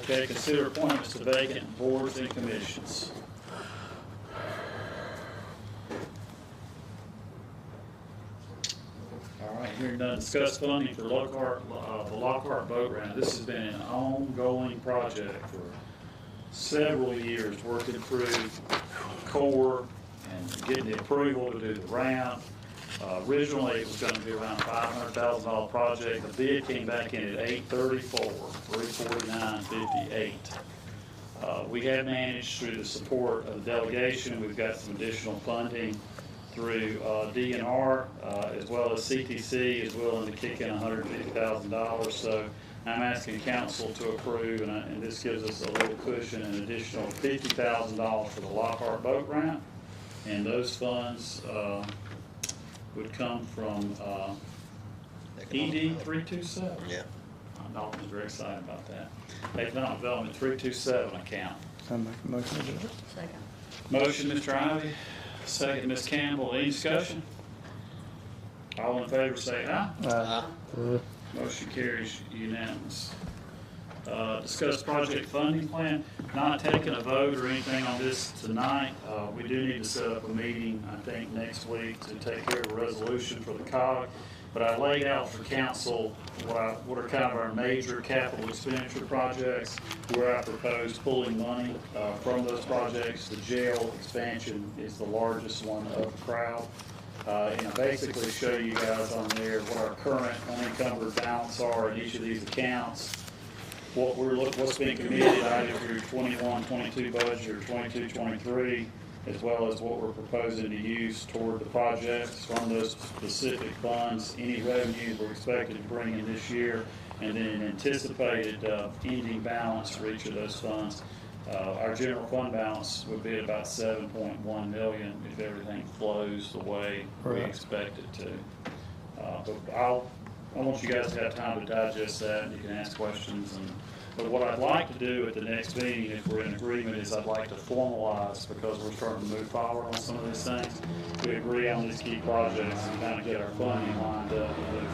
Okay, consider appointments to vacant boards and commissions. All right, hearing none, discuss funding for the Lockhart Boat Ramp. This has been an ongoing project for several years, working through Corps and getting the approval to do the ramp. Originally, it was going to be around a $500,000 project. The bid came back in at $834, $349.58. We have managed through the support of the delegation. We've got some additional funding through DNR, as well as CTC is willing to kick in $150,000. So I'm asking council to approve, and this gives us a little cushion, an additional $50,000 for the Lockhart Boat Ramp. And those funds would come from ED 327. Yeah. Dalton's very excited about that. Economic Development 327 account. I make a motion to do it. Second. Motion, Mr. Ivy. Second, Ms. Campbell. Any discussion? All in favor say aye. Aye. Motion carries unanimous. Discuss project funding plan. Not taking a vote or anything on this tonight. We do need to set up a meeting, I think, next week to take care of a resolution for the COG. But I laid out for council what are kind of our major capital expenditure projects, where I propose pulling money from those projects. The jail expansion is the largest one of the crowd. And I basically show you guys on there what our current unencumbered balance are in each of these accounts, what's been committed either through 21-22 budget or 22-23, as well as what we're proposing to use toward the projects from those specific funds, any revenue we're expected to bring in this year, and then an anticipated ending balance for each of those funds. Our general fund balance would be at about $7.1 million if everything flows the way we expect it to. But I want you guys to have time to digest that, and you can ask questions. But what I'd like to do at the next meeting, if we're in agreement, is I'd like to formalize, because we're starting to move forward on some of these things, we agree on these key projects and kind of get our funding lined up and move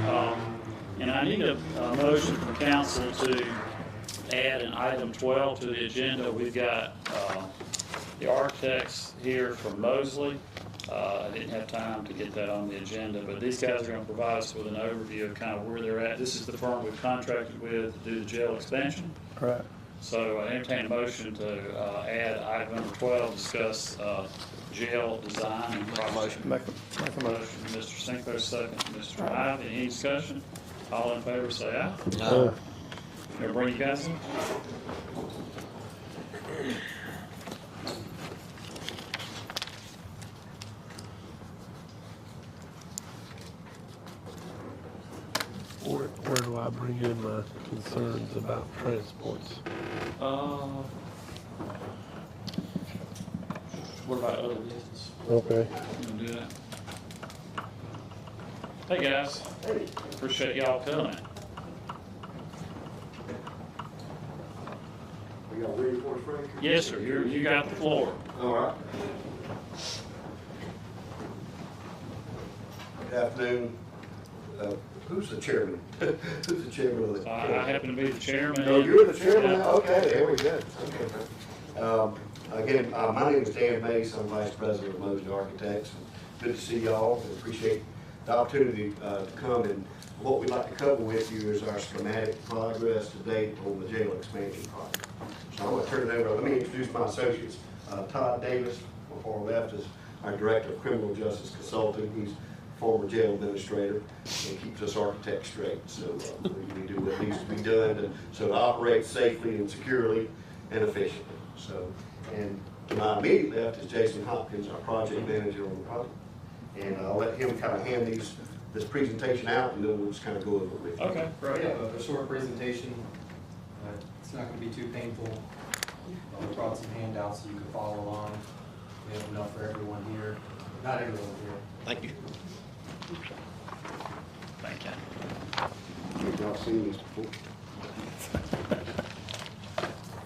forward. And I need a motion from council to add an item 12 to the agenda. We've got the architects here from Mosley. I didn't have time to get that on the agenda, but these guys are going to provide us with an overview of kind of where they're at. This is the firm we've contracted with to do the jail expansion. Right. So I entertain a motion to add item number 12, discuss jail design and project. Make a Motion, Mr. Sinclair, second, Mr. Ivey. Any discussion? All in favor, say aye. Aye. Gonna bring you guys in? Where do I bring in my concerns about transports? What about other business? Okay. You can do that. Hey, guys. Appreciate y'all coming. We got ready for us, Frank? Yes, sir. You got the floor. All right. Good afternoon. Who's the chairman? Who's the chairman of the? I happen to be the chairman. Oh, you're the chairman? Yeah. Okay, there we go. Okay. Again, my name is Dan Mace. I'm Vice President of Mosley Architects. Good to see y'all. I appreciate the opportunity to come, and what we'd like to cover with you is our schematic progress to date on the jail expansion project. So I'm going to turn it over. Let me introduce my associates. Todd Davis, on far left, is our Director of Criminal Justice Consulting. He's former jail administrator and keeps us architects straight. So we do what needs to be done to operate safely and securely and efficiently. So, and to my immediate left is Jason Hopkins, our project manager on the project. And I'll let him kind of hand this presentation out, and then we'll just kind of go over it with you. Okay, great. We have a short presentation. It's not going to be too painful. We brought some handouts so you can follow along. We have enough for everyone here. Not everyone here. Thank you. Thank you. You've not seen this before.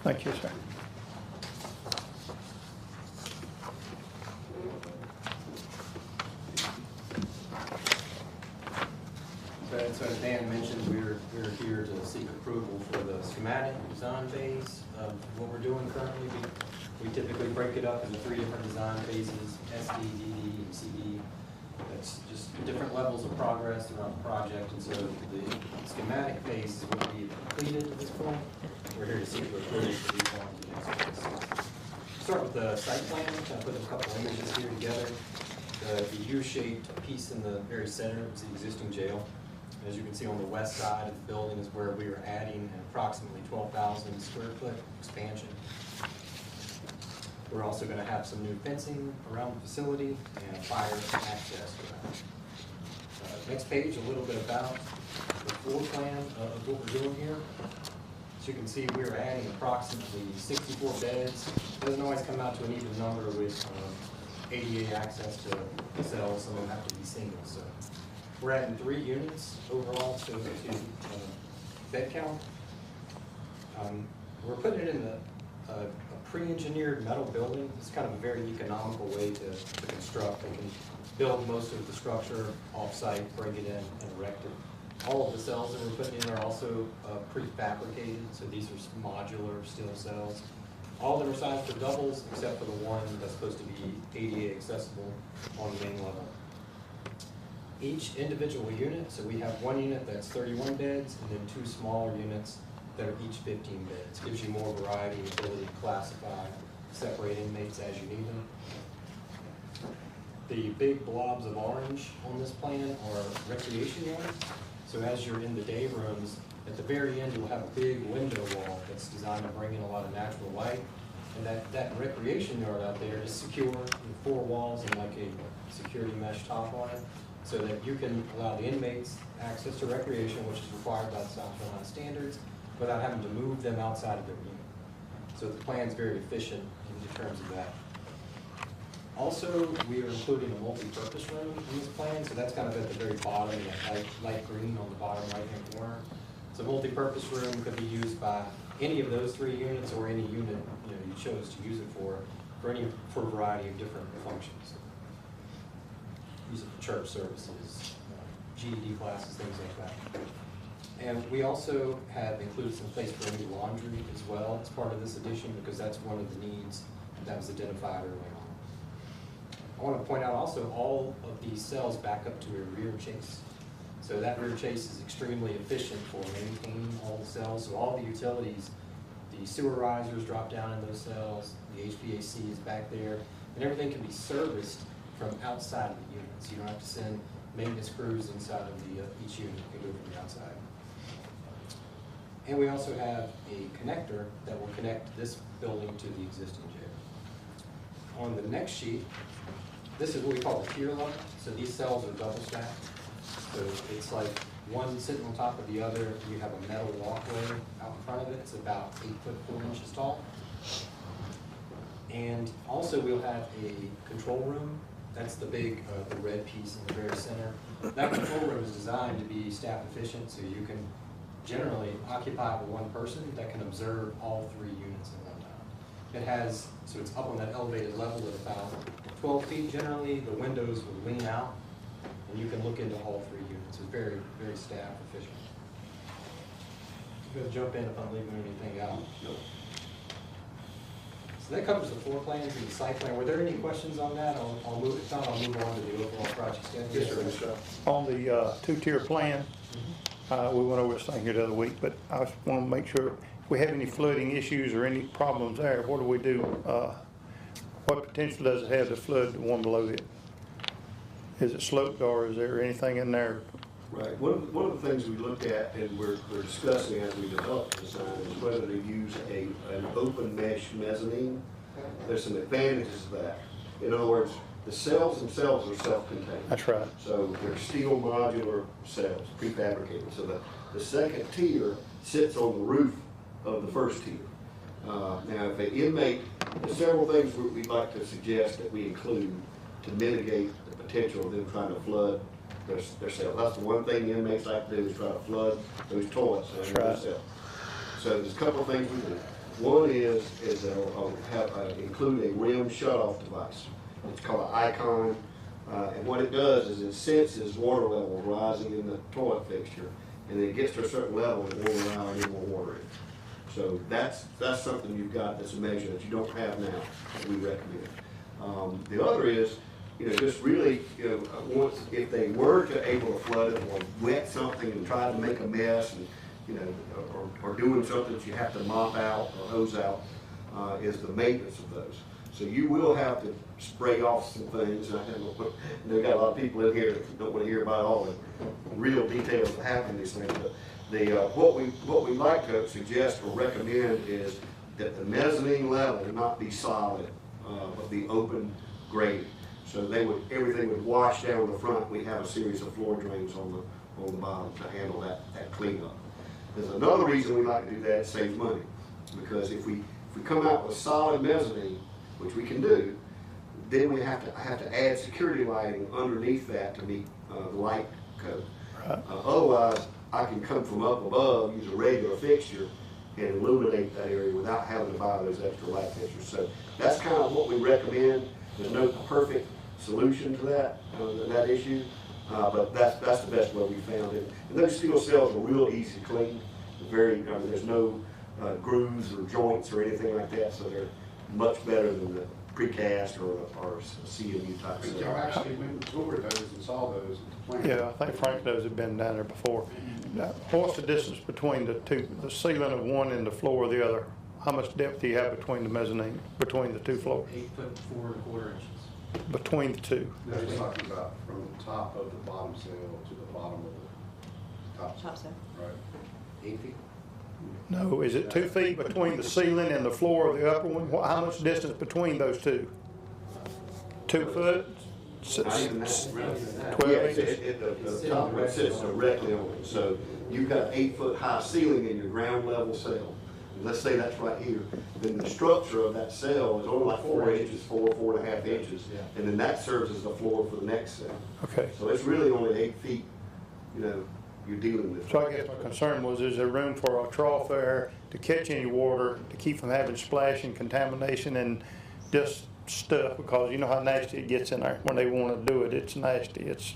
Thank you, sir. So as Dan mentioned, we're here to seek approval for the schematic design phase of what we're doing currently. We typically break it up into 3 different design phases, SD, DD, and CD. That's just different levels of progress throughout the project, and so the schematic phase is what we have completed at this point. We're here to seek approval for these ones. Start with the site plan. I put a couple images here together. The U-shaped piece in the very center is the existing jail. As you can see on the west side of the building is where we are adding an approximately 12,000 square foot expansion. We're also going to have some new fencing around the facility and fire access around. Next page, a little bit about the floor plan of what we're doing here. As you can see, we're adding approximately 64 beds. Doesn't always come out to an even number with ADA access to cells. Some of them have to be single. So we're adding 3 units overall to bed count. We're putting it in the a pre-engineered metal building. It's kind of a very economical way to construct. They can build most of the structure off-site, bring it in, and erect it. All of the cells that we're putting in are also prefabricated, so these are modular steel cells. All of them are sized for doubles, except for the one that's supposed to be ADA accessible on the main level. Each individual unit, so we have one unit that's 31 beds, and then 2 smaller units that are each 15 beds. Gives you more variety and ability to classify, separate inmates as you need them. The big blobs of orange on this plan are recreation yards. So as you're in the day rooms, at the very end you'll have a big window wall that's designed to bring in a lot of natural light. And that recreation yard out there is secure with 4 walls and like a security mesh top on it, so that you can allow the inmates access to recreation, which is required by the South Carolina standards, without having to move them outside of their unit. So the plan's very efficient in terms of that. Also, we are including a multi-purpose room in this plan, so that's kind of at the very bottom, that light green on the bottom right-hand corner. So multi-purpose room could be used by any of those 3 units or any unit you chose to use it for a variety of different functions. Use it for church services, GED classes, things like that. And we also have included some place for any laundry as well as part of this addition, because that's one of the needs that was identified early on. I want to point out also all of these cells back up to a rear chase. So that rear chase is extremely efficient for maintaining all the cells. So all the utilities, the sewer risers drop down in those cells, the HVAC is back there, and everything can be serviced from outside of the units. You don't have to send maintenance crews inside of each unit. You can do it from the outside. And we also have a connector that will connect this building to the existing jail. On the next sheet, this is what we call the tier level. So these cells are double stacked. So it's like one sitting on top of the other. You have a metal walkway out in front of it. It's about 8 foot 4 inches tall. And also we'll have a control room. That's the big, the red piece in the very center. That control room is designed to be staff efficient, so you can generally occupy with one person that can observe all 3 units at one time. It has, so it's up on that elevated level at about 12 feet generally. The windows will lean out, and you can look into all 3 units. It's very, very staff efficient. I'm going to jump in if I'm leaving anything out. Nope. So that covers the floor plans and the site plan. Were there any questions on that? I'll move it on. I'll move on to the overall project schedule. Yes, sir. On the 2-tier plan, we went over this thing here the other week, but I just want to make sure if we have any flooding issues or any problems there, what do we do? What potential does it have to flood the one below it? Is it sloped, or is there anything in there? Right. One of the things we looked at and we're discussing as we develop the design is whether to use an open mesh mezzanine. There's some advantages to that. In other words, the cells themselves are self-contained. That's right. So they're steel modular cells, prefabricated. So the second tier sits on the roof of the first tier. Now, if an inmate, there's several things we'd like to suggest that we include to mitigate the potential of them trying to flood their cell. That's the one thing the inmates like to do, is try to flood those toilets in their cell. So there's a couple of things we do. One is they'll include a rim shutoff device. It's called an icon, and what it does is it senses water levels rising in the toilet fixture, and then it gets to a certain level and it won't allow any more water in. So that's something you've got that's a measure that you don't have now that we recommend. The other is, just really, once, if they were to able to flood it or wet something and try to make a mess and, or doing something that you have to mop out or hose out, is the maintenance of those. So you will have to spray off some things. They've got a lot of people in here that don't want to hear about all the real details that happen in these things. But what we like to suggest or recommend is that the mezzanine level not be solid, but be open graded. So everything would wash down the front. We have a series of floor drains on the bottom to handle that cleanup. There's another reason we like to do that: it saves money. Because if we come out with solid mezzanine, which we can do, then we have to add security lighting underneath that to meet the light code. Otherwise, I can come from up above, use a regular fixture, and illuminate that area without having to buy those extra light fixtures. So that's kind of what we recommend. There's no perfect solution to that issue, but that's the best way we found it. And those steel cells are real easy to clean. There's no grooves or joints or anything like that, so they're much better than the precast or CMU type But stuff. y'all actually went and toured those and saw those at the plant. Yeah, I think Frank knows have been down there before. Now, what's the distance between the two, the ceiling of one and the floor of the other? How much depth do you have between the mezzanine, between the two floors? 8'4¼ inches. Between the two? No, he's talking about from the top of the bottom cell to the bottom of the top cell. Top cell. Right. 8 feet? No, is it 2 feet between the ceiling and the floor of the upper one? How much distance between those two? 2 foot? Not even that. 12 Yeah, inches? the top one sits directly on it. So you've got an 8-foot high ceiling in your ground level cell. And let's say that's right here. Then the structure of that cell is only like 4 inches, 4.5 inches. And then that serves as the floor for the next cell. Okay. So it's really only 8 feet, you're dealing with. So I guess my concern was, is there room for a trough there to catch any water, to keep from having splash and contamination and just stuff? Because you know how nasty it gets in there. When they want to do it, it's nasty. It's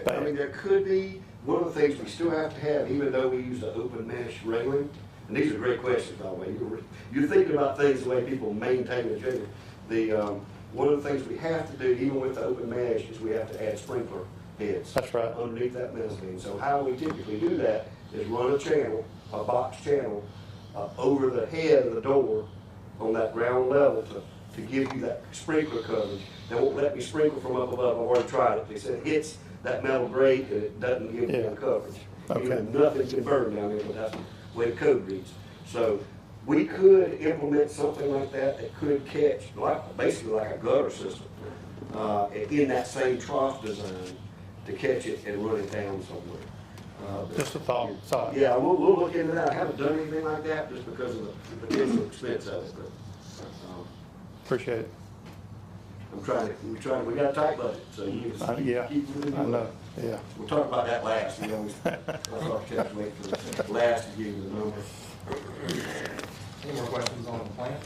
I mean, there could be, one of the things we still have to have, even though we use the open mesh railing, and these are great questions, by the way. You're thinking about things the way people maintain the jail. One of the things we have to do, even with the open mesh, is we have to add sprinkler heads. That's right. Underneath that mezzanine. So how we typically do that is run a channel, a box channel, over the head of the door on that ground level to give you that sprinkler coverage. They won't let me sprinkle from up above. I've already tried it. They said it hits that metal grate and it doesn't give you the coverage. Okay. Even nothing can burn down there, but that's the way the code reads. So we could implement something like that that could catch, basically like a gutter system, in that same trough design to catch it and run it down somewhere. just a thought. Yeah, we'll look into that. I haven't done anything like that just because of the potential expense of it, but. Appreciate it. We got a tight budget, so you just Yeah, keep moving. I know, yeah. We'll talk about that last, we always, architects wait for last to give you the number. Any more questions on the plans?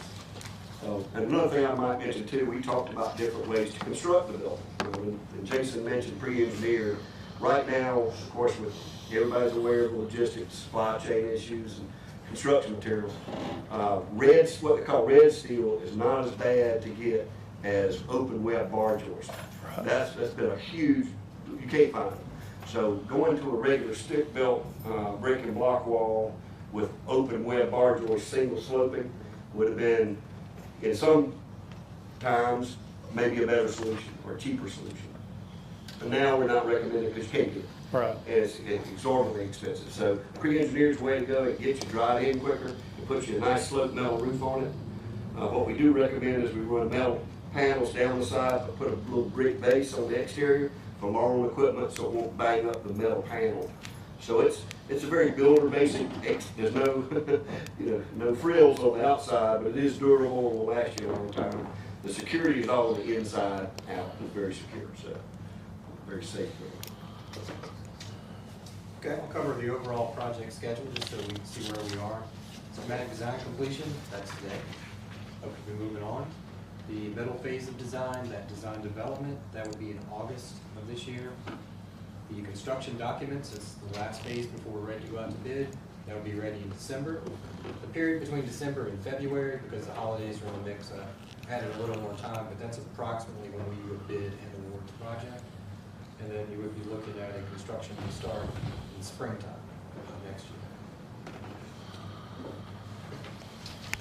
And another thing I might mention too, we talked about different ways to construct the building. And Jason mentioned pre-engineered. Right now, of course, with everybody's aware of logistics, supply chain issues, and construction materials. What they call red steel is not as bad to get as open web bar joist. That's been a huge, you can't find it. So going to a regular stick-built brick and block wall with open web bar joist single sloping would have been, in some times, maybe a better solution or a cheaper solution. But now we're not recommending it because you can't get it. Right. And it's exorbitantly expensive. So pre-engineered's the way to go. It gets you dried in quicker. It puts you a nice sloped metal roof on it. What we do recommend is we run metal panels down the side, but put a little brick base on the exterior from our own equipment so it won't bang up the metal panel. So it's a very builder basic. There's no no frills on the outside, but it is durable and will last you a long time. The security is all on the inside out. It's very secure, so very safe. Okay, I'll cover the overall project schedule just so we can see where we are. Schematic design completion, that's today. Okay, we're moving on. The middle phase of design, that design development, that will be in August of this year. The construction documents, it's the last phase before we're ready to go out to bid. That will be ready in December. The period between December and February, because the holidays are in the mix, I added a little more time, but that's approximately when we would bid and award the project. And then you would be looking at a construction to start in springtime of next year.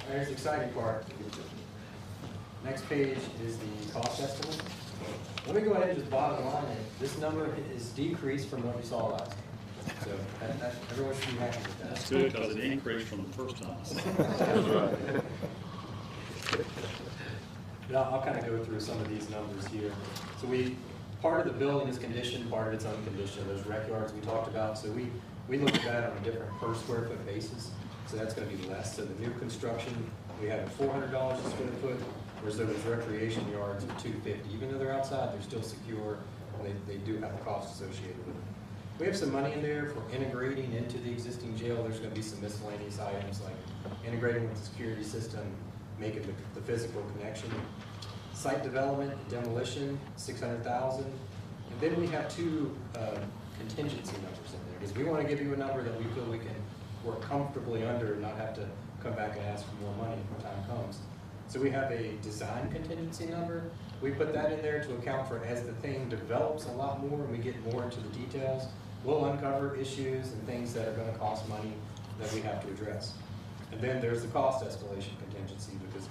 There's the exciting part. Next page is the cost estimate. Let me go ahead and just bottom line it. This number is decreased from what we saw last time. So everyone should be happy with that. That's good because it increased from the first time. That's right. But I'll kind of go through some of these numbers here. So part of the building is conditioned, part of it's unconditioned. Those rec yards we talked about. So we look at that on a different per square foot basis. So that's going to be less. So the new construction, we have $400 a square foot, whereas those recreation yards are $250. Even though they're outside, they're still secure, and they do have a cost associated with them. We have some money in there for integrating into the existing jail. There's gonna be some miscellaneous items like integrating with the security system, making the physical connection. Site development, demolition, 600,000. And then we have two contingency numbers in there, because we wanna give you a number that we feel we can work comfortably under and not have to come back and ask for more money when time comes. So we have a design contingency number. We put that in there to account for as the thing develops a lot more and we get more into the details, we'll uncover issues and things that are gonna cost money that we have to address. And then there's the cost escalation contingency, because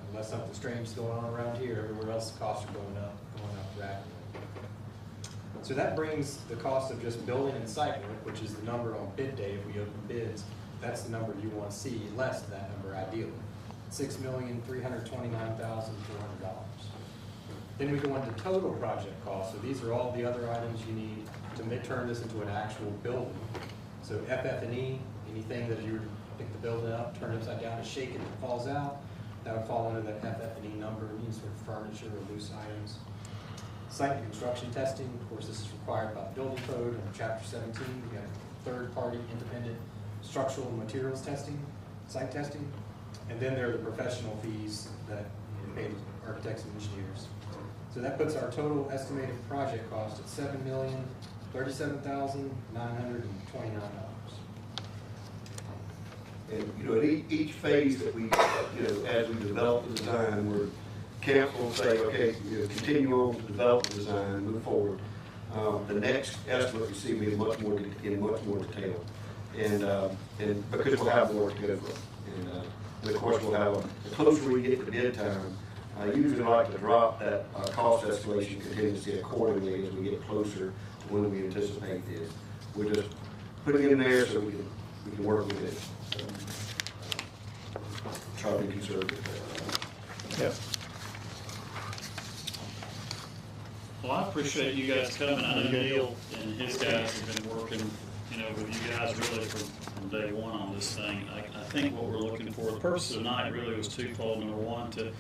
unless something strange is going on around here, everywhere else costs are going up rapidly. So that brings the cost of just building and site work, which is the number on bid day if we open bids, that's the number you want to see, less than that number ideally. $6,329,400. Then we go into total project costs. So these are all the other items you need to turn this into an actual building. So FF&E, anything that you were to pick the building up, turn it upside down and shake it, it falls out, that would fall under that FF&E number, any sort of furniture or loose items. Site and construction testing, of course, this is required by the building code under Chapter 17. We have third-party independent structural and materials testing, site testing. And then there are the professional fees that pay the architects and engineers. So that puts our total estimated project cost at $7,037,929. And, you know, at each phase that we, you know, as we develop the design, we're council will say, okay, you know, continue on to develop the design, move forward. The next estimate we see will be in much more detail. And because we'll have more to go from. And of course, we'll have, the closer we get to bid time, I usually like to drop that cost escalation contingency accordingly as we get closer to when we anticipate this. We're just putting it in there so we can work with it. Try to be conservative. Yep. Well, I appreciate you guys coming. I know Neil and his guys have been working, you know, with you guys really from day one on this thing. I think what we're looking for, the purpose of tonight really was twofold. Number one, to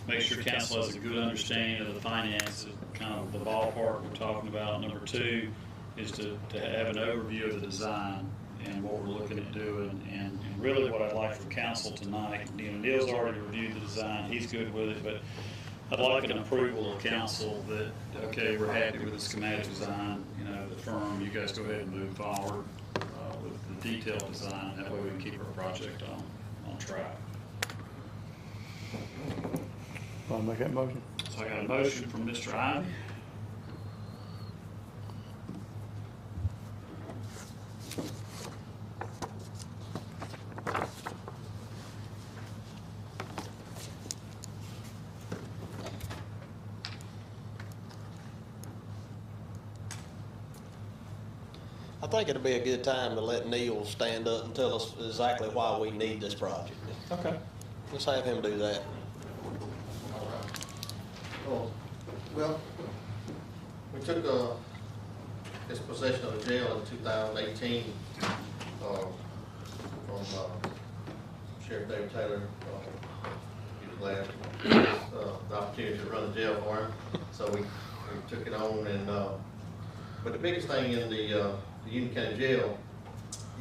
make sure council has a good understanding of the finances, kind of the ballpark we're talking about. Number two is to have an overview of the design and what we're looking at doing. And really what I'd like for council tonight, you know, Neil's already reviewed the design, he's good with it, but I'd like an approval of council that, okay, we're happy with the schematic design, you know, the firm, you guys go ahead and move forward with the detailed design. That way we can keep our project on track. I'll make that motion. So I got a motion from Mr. Ivey. I think it'll be a good time to let Neil stand up and tell us exactly why we need this project. Okay. Let's have him do that. Oh, well, we took dispossession of the jail in 2018 from Sheriff David Taylor. He was glad the opportunity to run the jail for him, so we took it on. And but the biggest thing in the Union County Jail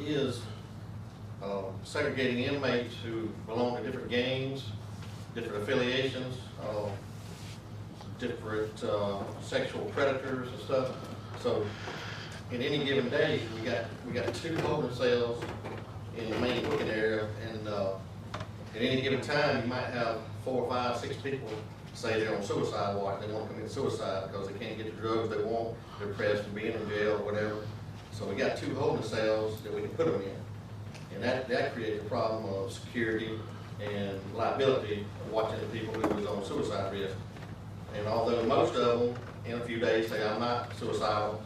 is segregating inmates who belong to different gangs, different affiliations, different sexual predators and stuff. So in any given day, we got 2 holding cells in the main booking area, and at any given time, you might have 4, 5, 6 people say they're on suicide watch. They want to commit suicide because they can't get the drugs they want. They're pressed from being in jail or whatever. So we got 2 holding cells that we can put them in, and that creates a problem of security and liability of watching the people who was on suicide risk. And although most of them in a few days say, I'm not suicidal,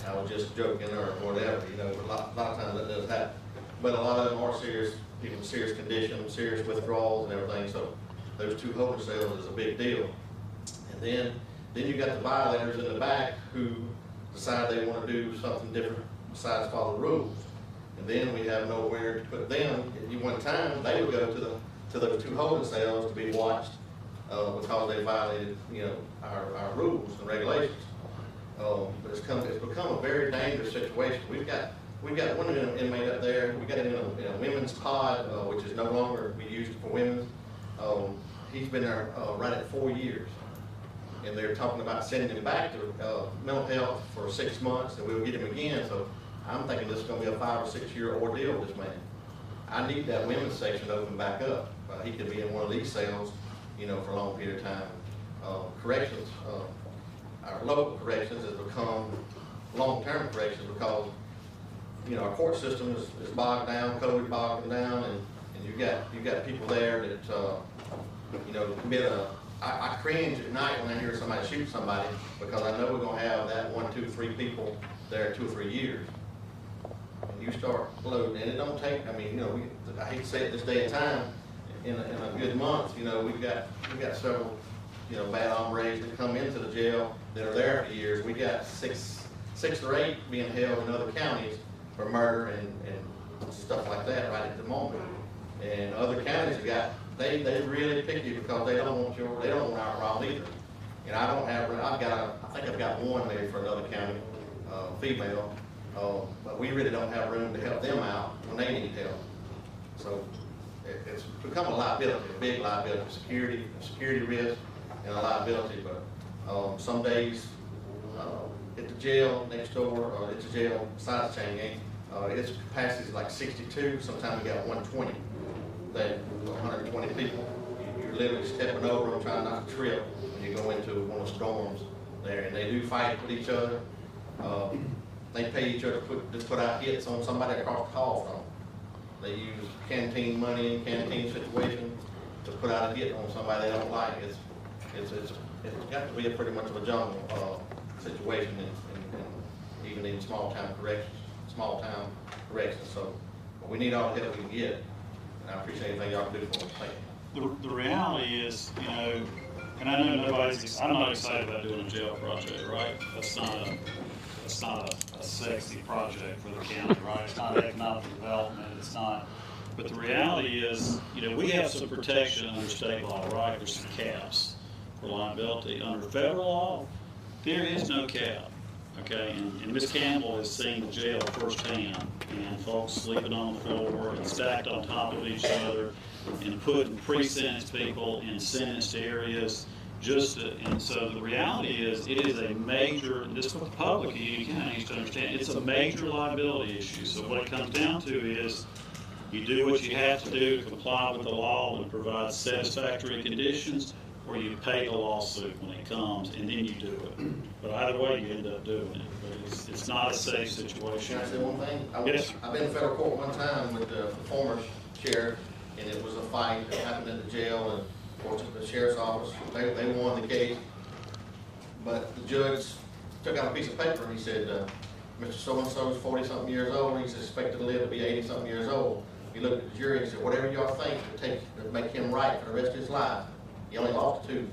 I was just joking or whatever, you know, a lot of times that does happen. But a lot of them are serious, people with serious conditions, serious withdrawals and everything, so those 2 holding cells is a big deal. And then you got the violators in the back who decide they want to do something different besides follow the rules. And then we have nowhere to put them. At one time, they would go to those 2 holding cells to be watched because they violated, you know, our rules and regulations. But it's become a very dangerous situation. We've got one inmate up there. We got him in a women's pod, which is no longer we use it for women. He's been there right at 4 years, and they're talking about sending him back to mental health for 6 months, and we'll get him again. So I'm thinking this is going to be a 5 or 6 year ordeal with this man. I need that women's section open back up. He could be in one of these cells, for a long period of time. Corrections, our local corrections has become long-term corrections because, our court system is bogged down, COVID bogged down, and you've got people there that, commit I cringe at night when I hear somebody shoot somebody because I know we're gonna have that 1, 2, 3 people there 2 or 3 years. And you start loading, and it don't take, I hate to say it this day and time, in a good month, we've got several, bad hombres that come into the jail that are there for years. We got six or eight being held in other counties for murder and stuff like that right at the moment. And other counties they really picky because they don't want our wrong either. And I think I've got one maybe for another county, female, but we really don't have room to help them out when they need help. So it's become a liability, a big liability, security risk and a liability. But some days at the jail next door, or it's a jail beside the chain gang, its capacity is like 62. Sometimes we got 120. That 120 people, you're literally stepping over them, trying not to trip when you go into one of the storms there. And they do fight with each other. They pay each other to put out hits on somebody across the hall from them. They use canteen money and canteen situation to put out a hit on somebody they don't like. It's got to be pretty much of a jungle situation, in even in small town corrections. So we need all the help we can get. And I appreciate anything y'all can do for me. Thank you. The reality is, and I know I'm not excited about doing a jail project, right? That's not a sexy project for the county, right? It's not economic development, it's not. But the reality is, we have some protection under state law, right? There's some caps for liability. Under federal law, there is no cap. Okay, and Ms. Campbell has seen the jail firsthand, and folks sleeping on the floor and stacked on top of each other, and putting pre-sentenced people in sentenced areas. And so the reality is, it is a major, and this is what the public of Union County needs to understand, it's a major liability issue. So what it comes down to is, you do what you have to do to comply with the law and provide satisfactory conditions, or you pay the lawsuit when it comes, and then you do it. But either way, you end up doing it. But it's not a safe situation. Can I say one thing? Yes. I've been in federal court one time with the former sheriff, and it was a fight that happened at the jail, and of course the sheriff's office, they won the case. But the judge took out a piece of paper and he said, Mr. So-and-so is 40-something years old, he's expected to live to be 80-something years old. He looked at the jury and said, whatever y'all think to make him right for the rest of his life. He only lost 2. He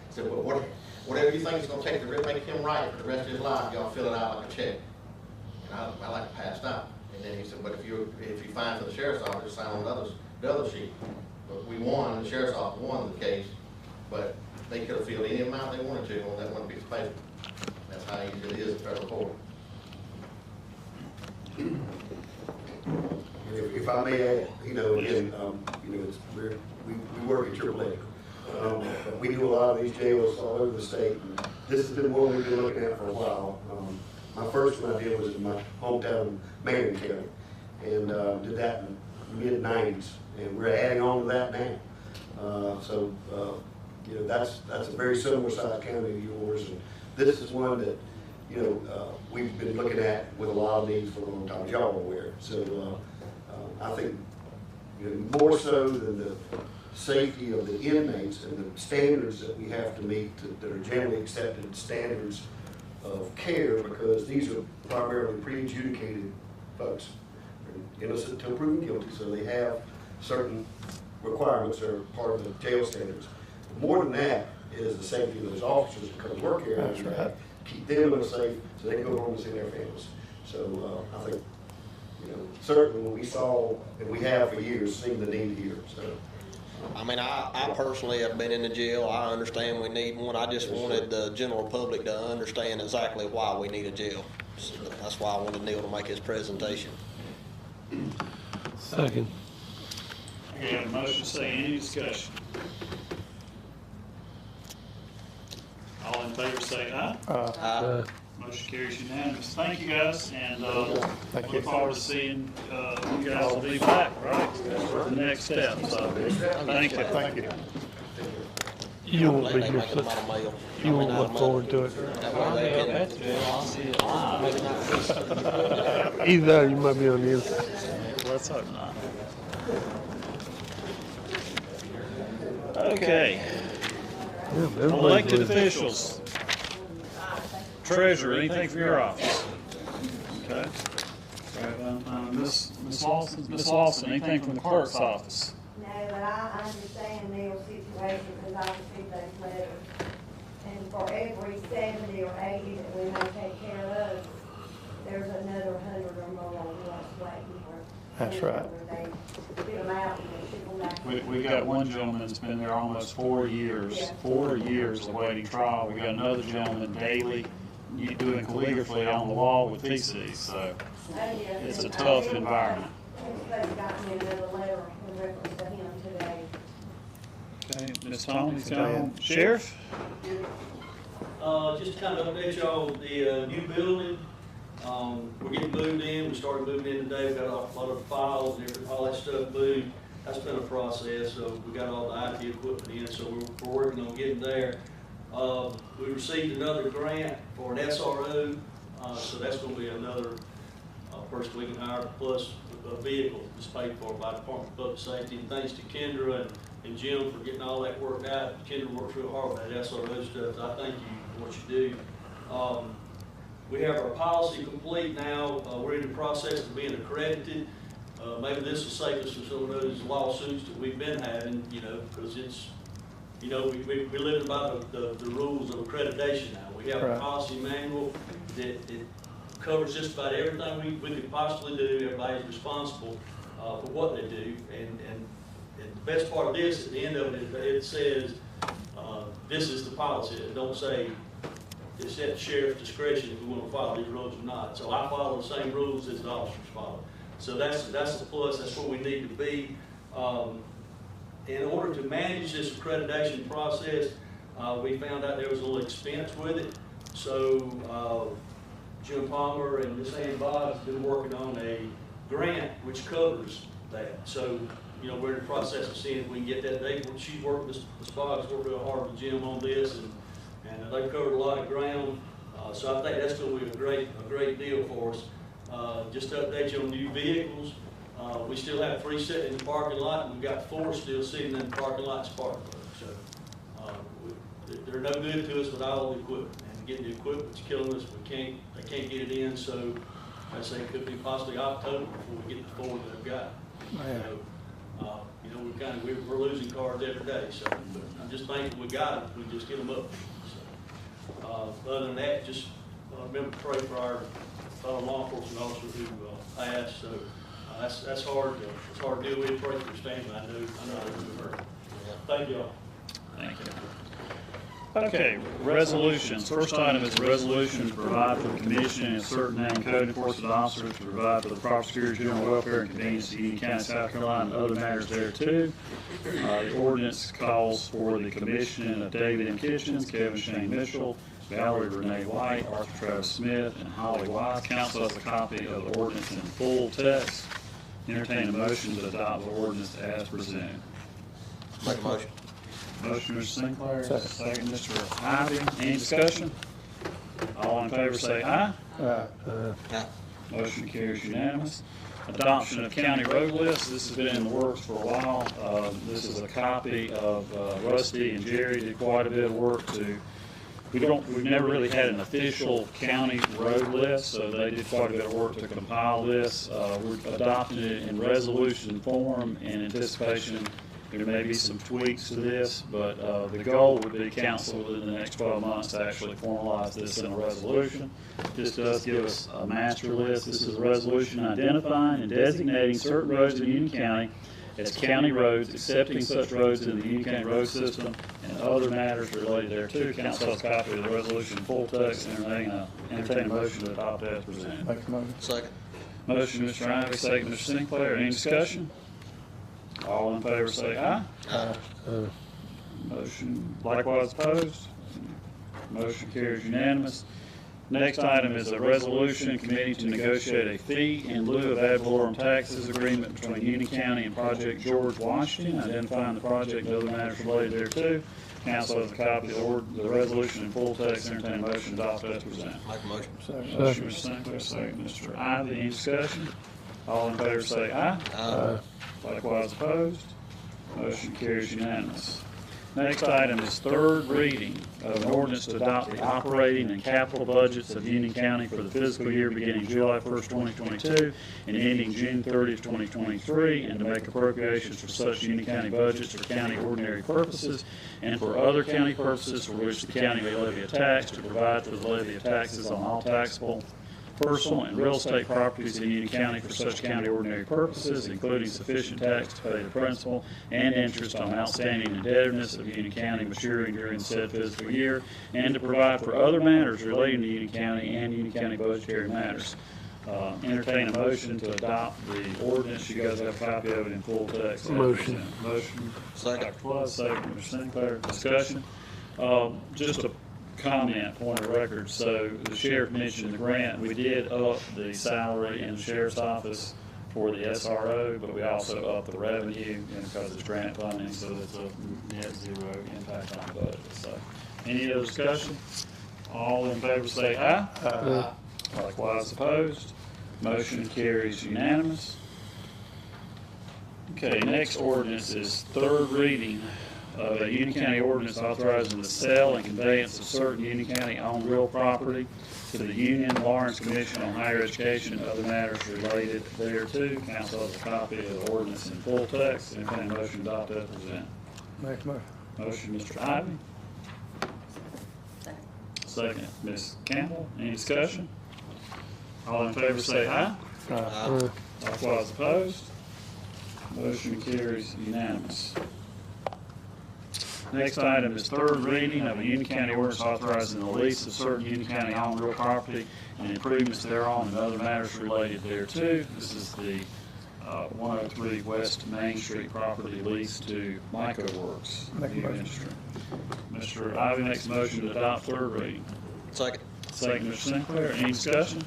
said, well, whatever you think it's going to take to make him right for the rest of his life, y'all fill it out like a check. And I like to pass it out. And then he said, but if you find for the sheriff's office, just sign on the other sheet. But we won, the sheriff's office won the case, but they could have filled any amount they wanted to on that one piece of paper. That's how easy it is in federal court. If I may add, again, we work at AAA. We do a lot of these jails all over the state. And this has been one we've been looking at for a while. My first one I did was in my hometown, Marion County, and did that in the mid-90s. And we're adding on to that now. That's a very similar sized county to yours. And this is one that, we've been looking at with a lot of needs for a long time, as y'all are aware. So I think, more so than the safety of the inmates and the standards that we have to meet that are generally accepted standards of care, because these are primarily pre-adjudicated folks. They're innocent until proven guilty, so they have certain requirements that are part of the jail standards. More than that is the safety of those officers that come to work here. That's right. Keep them in a safe so they can go home and see their families. So I think, certainly when we saw, and we have for years, seen the need here. So I mean, I personally have been in the jail. I understand we need one. I just wanted the general public to understand exactly why we need a jail. So that's why I wanted Neil to make his presentation. Second. Okay, have a motion, say any discussion? All in favor say aye. Aye. Motion carries unanimous. Thank you guys, and look forward to seeing you guys will be back, right? For the next step, so thank you. Thank you. You won't be They here, make them out of so mail. you won't look forward to it. That way they can. Either you might be on the inside. Let's hope not. Okay. Yeah, everybody's Elected losing. officials. Treasurer, anything from your office? Okay. Miss Lawson, anything from the clerk's office? No, but I understand Neil's situation because I received those letters. And for every 70 or 80 that we may take care of, there's another 100 or more on us waiting for. That's right. Where they get them out and they ship them back. We got one gentleman that's been there almost 4 years, 4 years awaiting trial. We got another gentleman daily doing calligraphy on the wall with feces, so it's a tough environment. They've gotten me another letter in reference to him today. Okay, Ms. Tony's gone. Sheriff? Just to kind of update y'all with the new building. We're getting moved in. We started moving in today. We got a lot of files and all that stuff moved. That's been a process. So we got all the IT equipment in. So we're working on getting there. We received another grant for an SRO. So that's going to be another person we can hire, plus a vehicle that's paid for by the Department of Public Safety. And thanks to Kendra and Jim for getting all that worked out. Kendra works real hard with that SRO stuff. So I thank you for what you do. We have our policy complete now. We're in the process of being accredited. Maybe this will save us from some of those lawsuits that we've been having, because it's, we're living by the rules of accreditation now. We have a policy manual that it covers just about everything we could possibly do. Everybody's responsible for what they do. And the best part of this, at the end of it, it says, this is the policy. It don't say, it's at the sheriff's discretion if we want to follow these rules or not. So I follow the same rules as the officers follow. So that's the plus. That's where we need to be. In order to manage this accreditation process, we found out there was a little expense with it. So Jim Palmer and Miss Ann Boggs have been working on a grant which covers that. So we're in the process of seeing if we can get that. She's worked, Miss Boggs worked real hard with Jim on this, and they've covered a lot of ground. So I think that's going to be a great deal for us. Just to update you on new vehicles, we still have 3 sitting in the parking lot, and we've got 4 still sitting in the parking lot spark plugs. So they're no good to us without all the equipment. And getting the equipment's killing us. They can't get it in. So I say it could be possibly October before we get the 4 that I've got. So, we're losing cars every day. So I'm just thankful we got them. We just get them up. So, other than that, just remember to pray for our fellow law enforcement officer who passed. So that's hard. It's hard to deal with. Pray for his family. I know they're hurt. Thank you all. Thank you. Okay, resolutions. First item is a resolution to provide for the commissioning of certain named code enforcement officers to provide for the proper security, general welfare, and convenience of Union County, South Carolina, and other matters thereto. The ordinance calls for the commissioning of David M. Kitchens, Kevin Shane Mitchell, Valerie Renee White, Arthur Travis Smith, and Holly Wise. Council has a copy of the ordinance in full text. Entertain a motion to adopt the ordinance as presented. Make a motion. Motion, Mr. Sinclair. Second, Mr. Ivy. Any discussion? All in favor say aye. Aye. Motion carries unanimous. Adoption of county road list. This has been in the works for a while. This is a copy of Rusty and Jerry did quite a bit of work to. We've never really had an official county road list, so they did quite a bit of work to compile this. We're adopting it in resolution form in anticipation. There may be some tweaks to this, but the goal would be council within the next 12 months to actually formalize this in a resolution. This does give us a master list. This is a resolution identifying and designating certain roads in Union County as county roads, accepting such roads in the Union County road system, and other matters related thereto. Council has a copy of the resolution in full text, and entertain a motion to adopt as presented. Make a motion. Second. Motion, Mr. Ivey, second, Mr. Sinclair. Any discussion? All in favor say aye. Aye. Motion likewise opposed. Motion carries unanimous. Next item is a resolution committing to negotiate a fee in lieu of ad valorem taxes agreement between Union County and Project George Washington, identifying the project and other matters related thereto. Council has a copy of the resolution in full text. Entertain a motion to adopt as presented. Make a motion. Motion, Mr. Sinclair, second, Mr. Ivey. Any discussion? All in favor say aye. Aye. Likewise opposed. Motion carries unanimous. Next item is third reading of an ordinance to adopt the operating and capital budgets of Union County for the fiscal year beginning July 1st, 2022 and ending June 30th, 2023, and to make appropriations for such Union County budgets for county ordinary purposes and for other county purposes for which the county may levy a tax, to provide for the levy of taxes on all taxable personal and real estate properties in Union County for such county ordinary purposes, including sufficient tax to pay the principal and interest on outstanding indebtedness of Union County maturing during said fiscal year, and to provide for other matters relating to Union County and Union County budgetary matters. Entertain a motion to adopt the ordinance. You guys have a copy of it in full text. Motion. Motion. Second. Dr. Flood, second, Mr. Sinclair. Discussion. Just a comment, point of record. So the sheriff mentioned the grant. We did up the salary in the sheriff's office for the SRO, but we also upped the revenue because it's grant funding, so that's a net zero impact on the budget. So, any other discussion? All in favor say aye. Aye. Likewise opposed. Motion carries unanimous. Okay, next ordinance is third reading of a Union County ordinance authorizing the sale and conveyance of certain Union County-owned real property to the Union Lawrence Commission on Higher Education and other matters related thereto. Council has a copy of the ordinance in full text. Entertain a motion to adopt as presented. Make a motion. Motion, Mr. Ivey. Second, Ms. Campbell. Any discussion? All in favor say aye. Aye. Likewise opposed. Motion carries unanimous. Next item is third reading of a Union County ordinance authorizing the lease of certain Union County owned real property and improvements thereon and other matters related thereto. This is the 103 West Main Street property leased to Myco Works. Make a New motion. Industry. Mr. Ivey makes a motion to adopt third reading. Second. Second, Mr. Sinclair. Any discussion?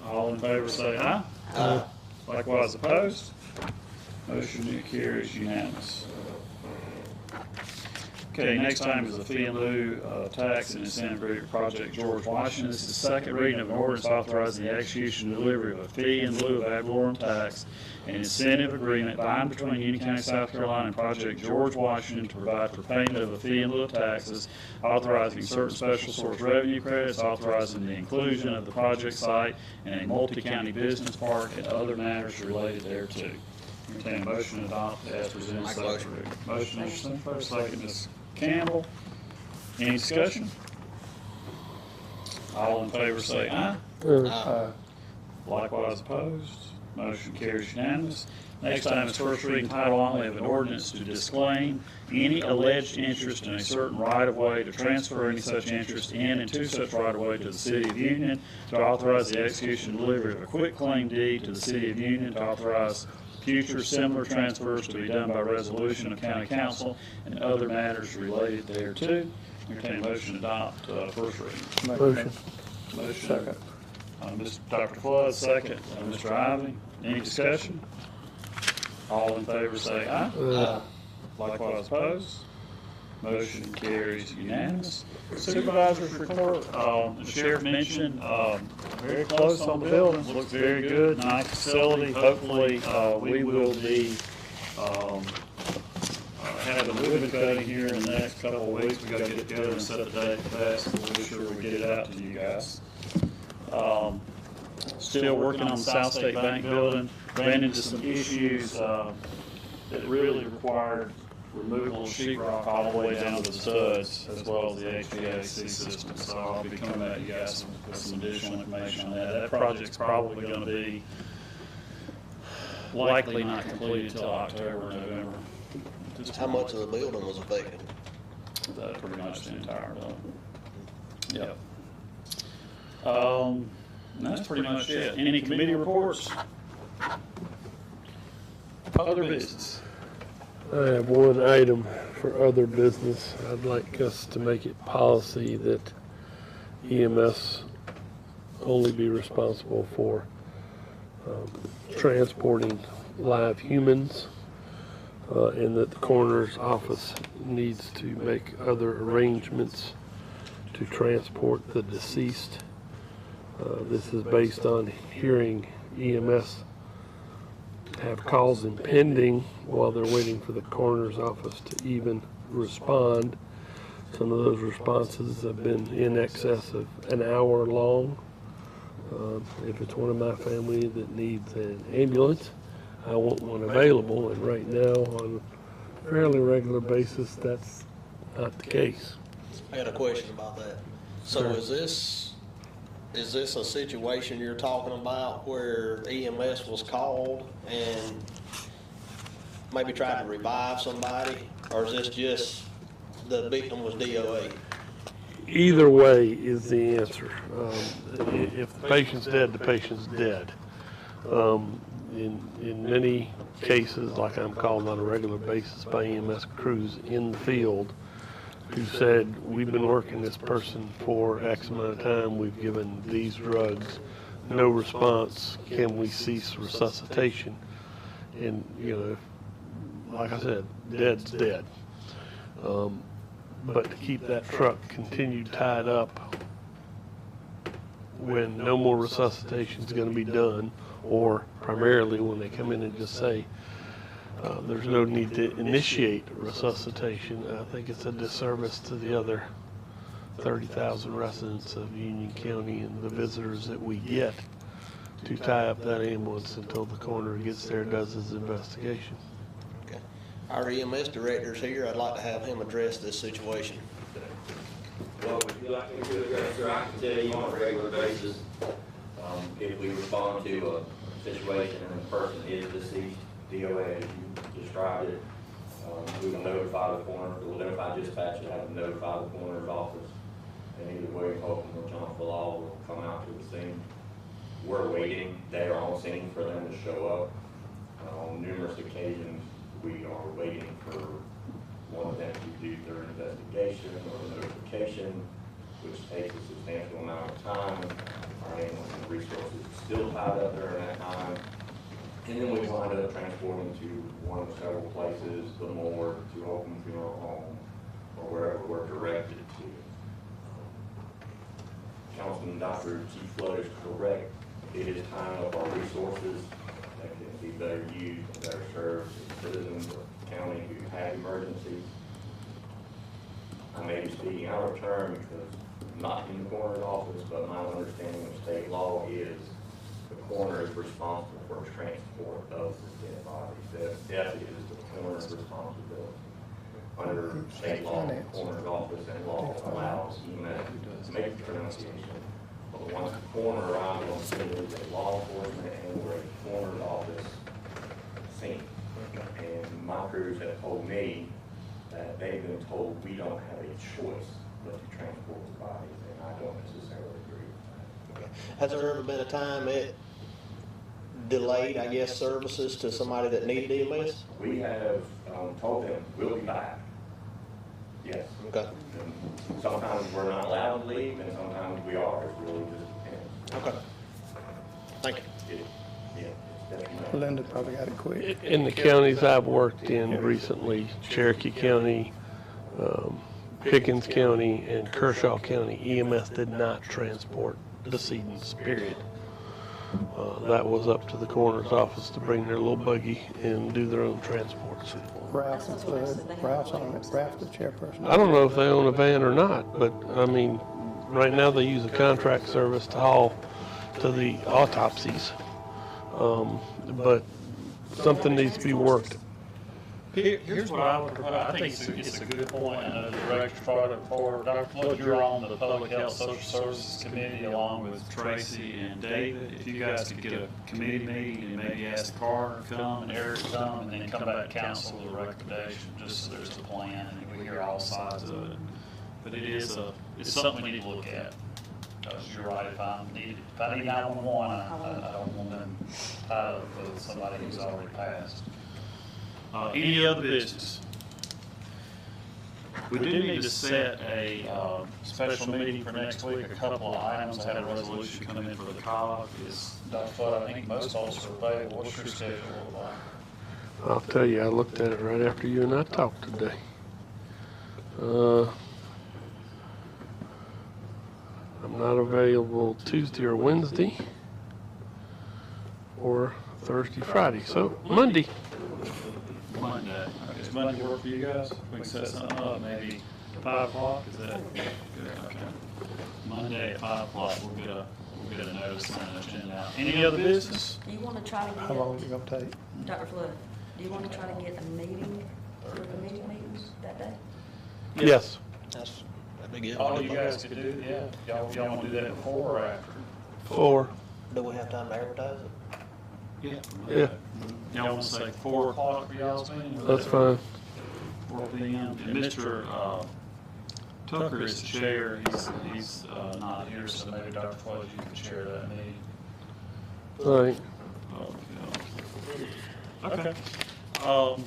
All in favor say aye. Aye. Likewise opposed. Motion carries unanimous. Okay, next item is a fee in lieu of tax and incentive agreement for Project George Washington. This is the second reading of an ordinance authorizing the execution and delivery of a fee in lieu of ad valorem tax and incentive agreement by and between Union County, South Carolina and Project George Washington to provide for payment of a fee in lieu of taxes, authorizing certain special source revenue credits, authorizing the inclusion of the project site in a multi-county business park and other matters related thereto. Entertain a motion to adopt as presented. Make a Second motion. reading. Motion, Mr. Sinclair, second, Ms. Campbell. Any discussion? All in favor say aye. Aye. Likewise opposed. Motion carries unanimous. Next item is first reading title only of an ordinance to disclaim any alleged interest in a certain right-of-way, to transfer any such interest in and to such right-of-way to the City of Union, to authorize the execution and delivery of a quitclaim deed to the City of Union, to authorize future similar transfers to be done by resolution of County Council and other matters related thereto. Entertain a motion to adopt first reading. Motion. Motion. Second. Dr. Flood, second. Mr. Ivey, any discussion? All in favor say aye. Aye. Likewise opposed. Motion carries unanimous. Supervisor's report, the sheriff mentioned, very close on the buildings, looks very good, nice facility. Hopefully, we will be, having ribbon cutting here in the next couple of weeks. We gotta get together and set the date for that, so we'll be sure we get it out to you guys. Still working on the South State Bank building, ran into some issues, that really required removal of sheet rock all the way down to the studs, as well as the HVAC system. So I'll be coming at you guys with some additional information on that. That project's probably gonna be likely not completed until October, November. How much of the building was affected? Pretty much the entire building. Yep. That's pretty much it. Any committee reports? Other business? I have one item for other business. I'd like us to make it policy that EMS only be responsible for transporting live humans, and that the coroner's office needs to make other arrangements to transport the deceased. This is based on hearing EMS have calls impending while they're waiting for the coroner's office to even respond. Some of those responses have been in excess of an hour long. If it's one of my family that needs an ambulance, I want one available, and right now, on a fairly regular basis, that's not the case. I got a question about that. So Sure. is this a situation you're talking about where EMS was called and maybe tried to revive somebody? Or is this just the victim was DOA? Either way is the answer. If the patient's dead, the patient's dead. In many cases, like I'm called on a regular basis by EMS crews in the field, who said, we've been working this person for X amount of time, we've given these drugs, no response, can we cease resuscitation? And, you know, like I said, dead's dead. But to keep that truck continued tied up when no more resuscitation is going to be done, or primarily when they come in and just say, there's no need to initiate resuscitation, I think it's a disservice to the other 30,000 residents of Union County and the visitors that we get to tie up that ambulance until the coroner gets there and does his investigation. Okay. Our EMS director's here. I'd like to have him address this situation. Well, would you like me to address, sir? I can tell you on a regular basis, if we respond to a situation and the person is deceased, DOA, as you described it, we will notify the coroner, we'll identify dispatch and have them notify the coroner's office. And either William Holcomb or John Falal will come out to the scene. We're waiting, they are on scene for them to show up. On numerous occasions, we are waiting for one of them to do their investigation or notification, which takes a substantial amount of time. Our ambulance and resources are still tied up during that time. And then we wind up transporting to one of several places, the morgue, to Holcomb Funeral Home, or wherever we're directed to. Councilman Dr. G. Flood is correct. It is tying up our resources that can be better used and better served as citizens of the county who have emergencies. I may be speaking out of turn because I'm not in the coroner's office, but my understanding of state law is the coroner is responsible for transport of the dead body. Death is the coroner's responsibility. Under state law, the coroner's office and law allows EMS to make the pronunciation. But once the coroner arrives on scene, there is a law enforcement and we're a coroner's office scene. And my crews have told me that they've been told we don't have a choice but to transport the bodies, and I don't necessarily agree with that. Okay. Has there ever been a time it delayed, I guess, services to somebody that needed EMS? We have told them we'll be back. Yes. Okay. And sometimes we're not allowed to leave, and sometimes we are. It really just depends. Okay. Thank you. Yeah, it's definitely. Linda probably got it quick. In the counties I've worked in recently, Cherokee County, Pickens County, and Kershaw County, EMS did not transport decedents, period. That was up to the coroner's office to bring their little buggy and do their own transports. Ralph and Flood, Ralph's on it, Ralph's the chairperson. I don't know if they own a van or not, but I mean, right now they use a contract service to haul to the autopsies. But something needs to be worked Here's what I would propose. I think it's a good point. I know the director's brought it forward. Dr. Flood, you're on the Public Health Social Services Committee along with Tracy and David. If you guys could get a committee meeting and maybe ask the coroner to come and Eric to come and then come back to council with a recommendation, just so there's a plan and we hear all sides of it. But it's something we need to look at. Because you're right, if I need 911, I don't want them tied up with somebody who's already passed. Any other business? We do need to set a special meeting for next week. A couple of items. I had a resolution come in for the COG. Dr. Flood, I think most of us are available. What's your schedule look like? I'll tell you, I looked at it right after you and I talked today. I'm not available Tuesday or Wednesday or Thursday, Friday. So Monday. Monday. Okay, does Monday work for you guys? We can set something up, maybe 5 o'clock, is that good? Okay. Monday at 5 o'clock, we'll get a notice and an agenda out. Any other business? Do you want to try to get? How long is it gonna take? Dr. Flood, do you want to try to get a meeting, for the committee meetings that day? Yes. That'd be good. All you guys could do, yeah. Y'all want to do that before or after? 4. Do we have time to advertise it? Yeah. Yeah. Y'all want to say 4 o'clock for y'all's meeting? That's fine. 4 p.m. And Mr. Tucker is the chair. He's not here, so maybe Dr. Flood, you can chair that meeting. All right. Okay. All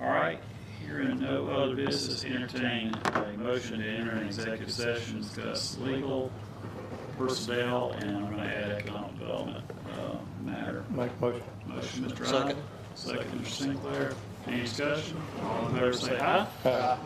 right. Hearing no other business, entertain a motion to enter an executive session, discuss legal, personnel, and I'm going to add economic development matter. Make motion. Motion, Mr. Second. Second, Mr. Sinclair. Any discussion? All in favor say aye. Aye.